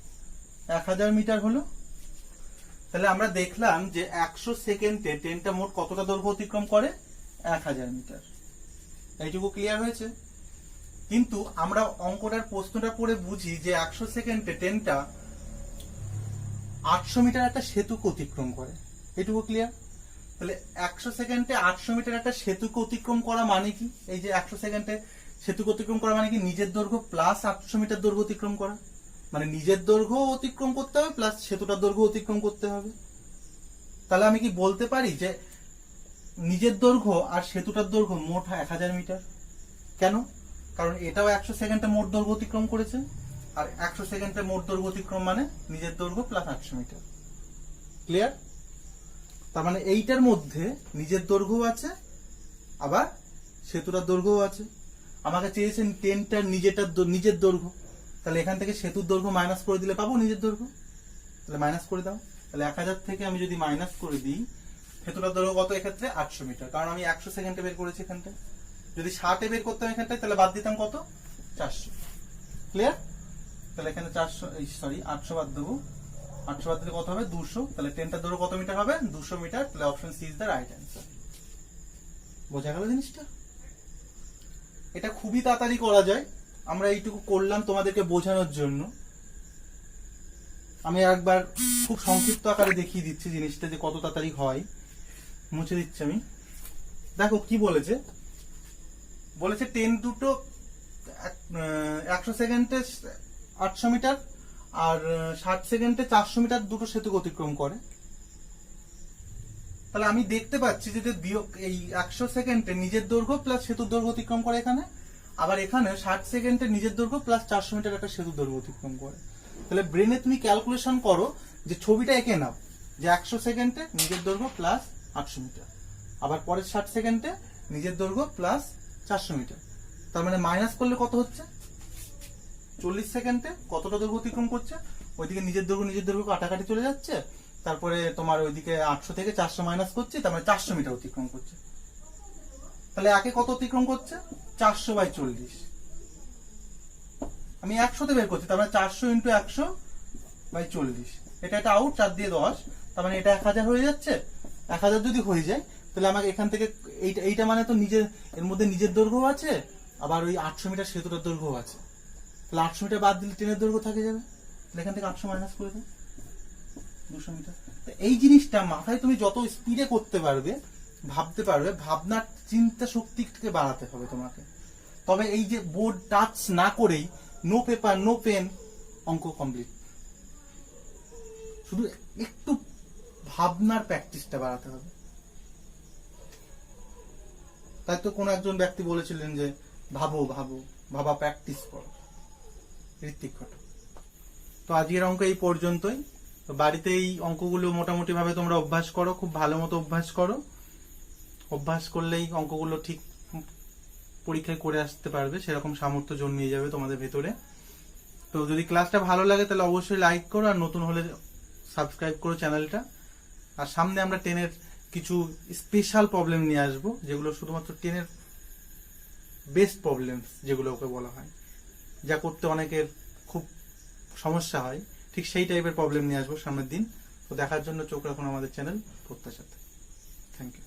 1000 মিটার হলো। তাহলে আমরা দেখলাম যে 100 সেকেন্ডে ট্রেনটা মোট কতটা দৈর্ঘ্য অতিক্রম করে? 1000 মিটার। এইটুকু ক্লিয়ার হয়েছে? কিন্তু আমরা অঙ্কটার প্রশ্নটা পড়ে বুঝি যে 100 সেকেন্ডে ট্রেনটা 800 মিটার একটা সেতুকে অতিক্রম করে। এইটুকু ক্লিয়ার? তাহলে 100 সেকেন্ডে 800 মিটার একটা সেতুকে অতিক্রম করা মানে কি? এই যে 100 সেকেন্ডে সেতুকে অতিক্রম করা মানে কি? নিজের দৈর্ঘ্য প্লাস 800 মিটার দৈর্ঘ্য অতিক্রম করা। মানে নিজের দৈর্ঘ্য অতিক্রম করতে হবে প্লাস সেতুটার দৈর্ঘ্য অতিক্রম করতে হবে। তাহলে আমি কি বলতে পারি যে নিজের দৈর্ঘ্য আর সেতুটার দৈর্ঘ্য মোট 1000 মিটার? কেন? কারণ এটাও 100 সেকেন্ডে মোট দৈর্ঘ্য অতিক্রম করেছে, আর 100 সেকেন্ডে মোট দৈর্ঘ্য অতিক্রম মানে নিজের দৈর্ঘ্য প্লাস 800 মিটার। ক্লিয়ার? তার মানে এইটার মধ্যে নিজের দৈর্ঘ্য আছে, আবার সেতুটার দৈর্ঘ্যও আছে। আমাকে চেয়েছেন ট্রেনটার নিজের দৈর্ঘ্য, তাহলে এখান থেকে সেতুর দৈর্ঘ্য মাইনাস করে দিলে পাবো নিজের দৈর্ঘ্য। তাহলে মাইনাস করে দাও। তাহলে 1000 থেকে আমি যদি মাইনাস করে দিই, ভেতরের দৈর্ঘ্য কত এক্ষেত্রে 800 মিটার, কারণ আমি 100 সেকেন্ডে বের করেছি এখানটায়। যদি 60-এ বের করতাম এখানটায় তাহলে বাদ দিতাম কত, 400। ক্লিয়ার? তাহলে এখানে 800 বাদ দেবো। 800 বাদ দিলে কত হবে, 200। তাহলে ট্রেনটার দৈর্ঘ্য কত মিটার হবে, 200 মিটার। তাহলে option C is the right answer. বোঝা গেল জিনিসটা? এটা খুবই তাড়াতাড়ি করা যায়, আমরা এইটুকু করলাম তোমাদেরকে বোঝানোর জন্য। আমি একবার খুব সংক্ষিপ্ত আকারে দেখিয়ে দিচ্ছি জিনিসটা যে কত তাড়াতাড়ি হয়। মুছে দিচ্ছি আমি। দেখো কি বলেছে, বলেছে ট্রেন দুটো 100 সেকেন্ডে 800 মিটার আর 60 সেকেন্ডে 400 মিটার দুটো সেতু অতিক্রম করে। তাহলে আমি দেখতে পাচ্ছি যে এই 100 সেকেন্ডে নিজের দৈর্ঘ্য প্লাস সেতুর দৈর্ঘ্য অতিক্রম করে এখানে, আবার এখানে 60 সেকেন্ডে নিজের দৈর্ঘ্য প্লাস 400 মিটার একটা সেতুর দৈর্ঘ্য অতিক্রম করে। তাহলে ব্রেনে তুমি ক্যালকুলেশন করো যে ছবিটা এঁকে নাও যে 100 সেকেন্ডে নিজের দৈর্ঘ্য প্লাস 800 মিটার, আবার পরের 60 সেকেন্ডে নিজের দৈর্ঘ্য প্লাস 400 মিটার। তার মানে মাইনাস করলে কত হচ্ছে, 40 সেকেন্ডে কতটা দৈর্ঘ্য অতিক্রম করছে, ওইদিকে নিজের দৈর্ঘ্য কাটাকাটি চলে যাচ্ছে, তারপরে তোমার ওইদিকে 800 থেকে 400 মাইনাস করছে, তার মানে 400 মিটার অতিক্রম করছে। তাহলে একে কত অতিক্রম করছে, 400/40। আমি 100-তে বের করছি, তার মানে 400 × 100/40। এটা আউট, 4 দিয়ে 10, তার মানে এটা 1000 হয়ে যাচ্ছে। 1000 যদি হয়ে যায় তাহলে আমাকে এখান থেকে এইটা মানে তো এর মধ্যে নিজের দৈর্ঘ্য আছে, আবার ওই 800 মিটার সেতুটার দৈর্ঘ্য আছে। তাহলে 800 মিটার বাদ দিলে ট্রেনের দৈর্ঘ্য থাকে যাবে। তাহলে এখান থেকে 800 মাইনাস করে দাও, 200 মিটার। এই জিনিসটা মাথায় তুমি যত স্পিডে করতে পারবে, ভাবতে পারবে, ভাবনার চিন্তা শক্তিকে বাড়াতে হবে তোমাকে। তবে এই যে বোর্ড টাচ না করেই নো পেপার নো পেন অঙ্ক কমপ্লিট, শুধু একটু ভাবনার প্র্যাকটিসটা বাড়াতে হবে। তাই তো কোন একজন ব্যক্তি বলেছিলেন যে ভাবা প্র্যাকটিস করো, ঋত্বিক ঘটক। তো আজকের অঙ্ক এই পর্যন্তই। তো বাড়িতে এই অঙ্কগুলো মোটামুটি ভাবে তোমরা অভ্যাস করো, খুব ভালো মতো অভ্যাস করো। অভ্যাস করলেই অঙ্কগুলো ঠিক পরীক্ষায় করে আসতে পারবে, সেরকম সামর্থ্য জন্মিয়ে যাবে তোমাদের ভেতরে। তো যদি ক্লাসটা ভালো লাগে তাহলে অবশ্যই লাইক করো, আর নতুন হলে সাবস্ক্রাইব করো চ্যানেলটা। আর সামনে আমরা 10-এর কিছু স্পেশাল প্রবলেম নিয়ে আসবো, যেগুলো শুধুমাত্র 10-এর বেস্ট প্রবলেম যেগুলো ওকে বলা হয়, যা করতে অনেকের খুব সমস্যা হয়, ঠিক সেই টাইপের প্রবলেম নিয়ে আসবো সামনের দিন। তো দেখার জন্য চোখ রাখুন আমাদের চ্যানেল প্রত্যাশাতে। Thank you.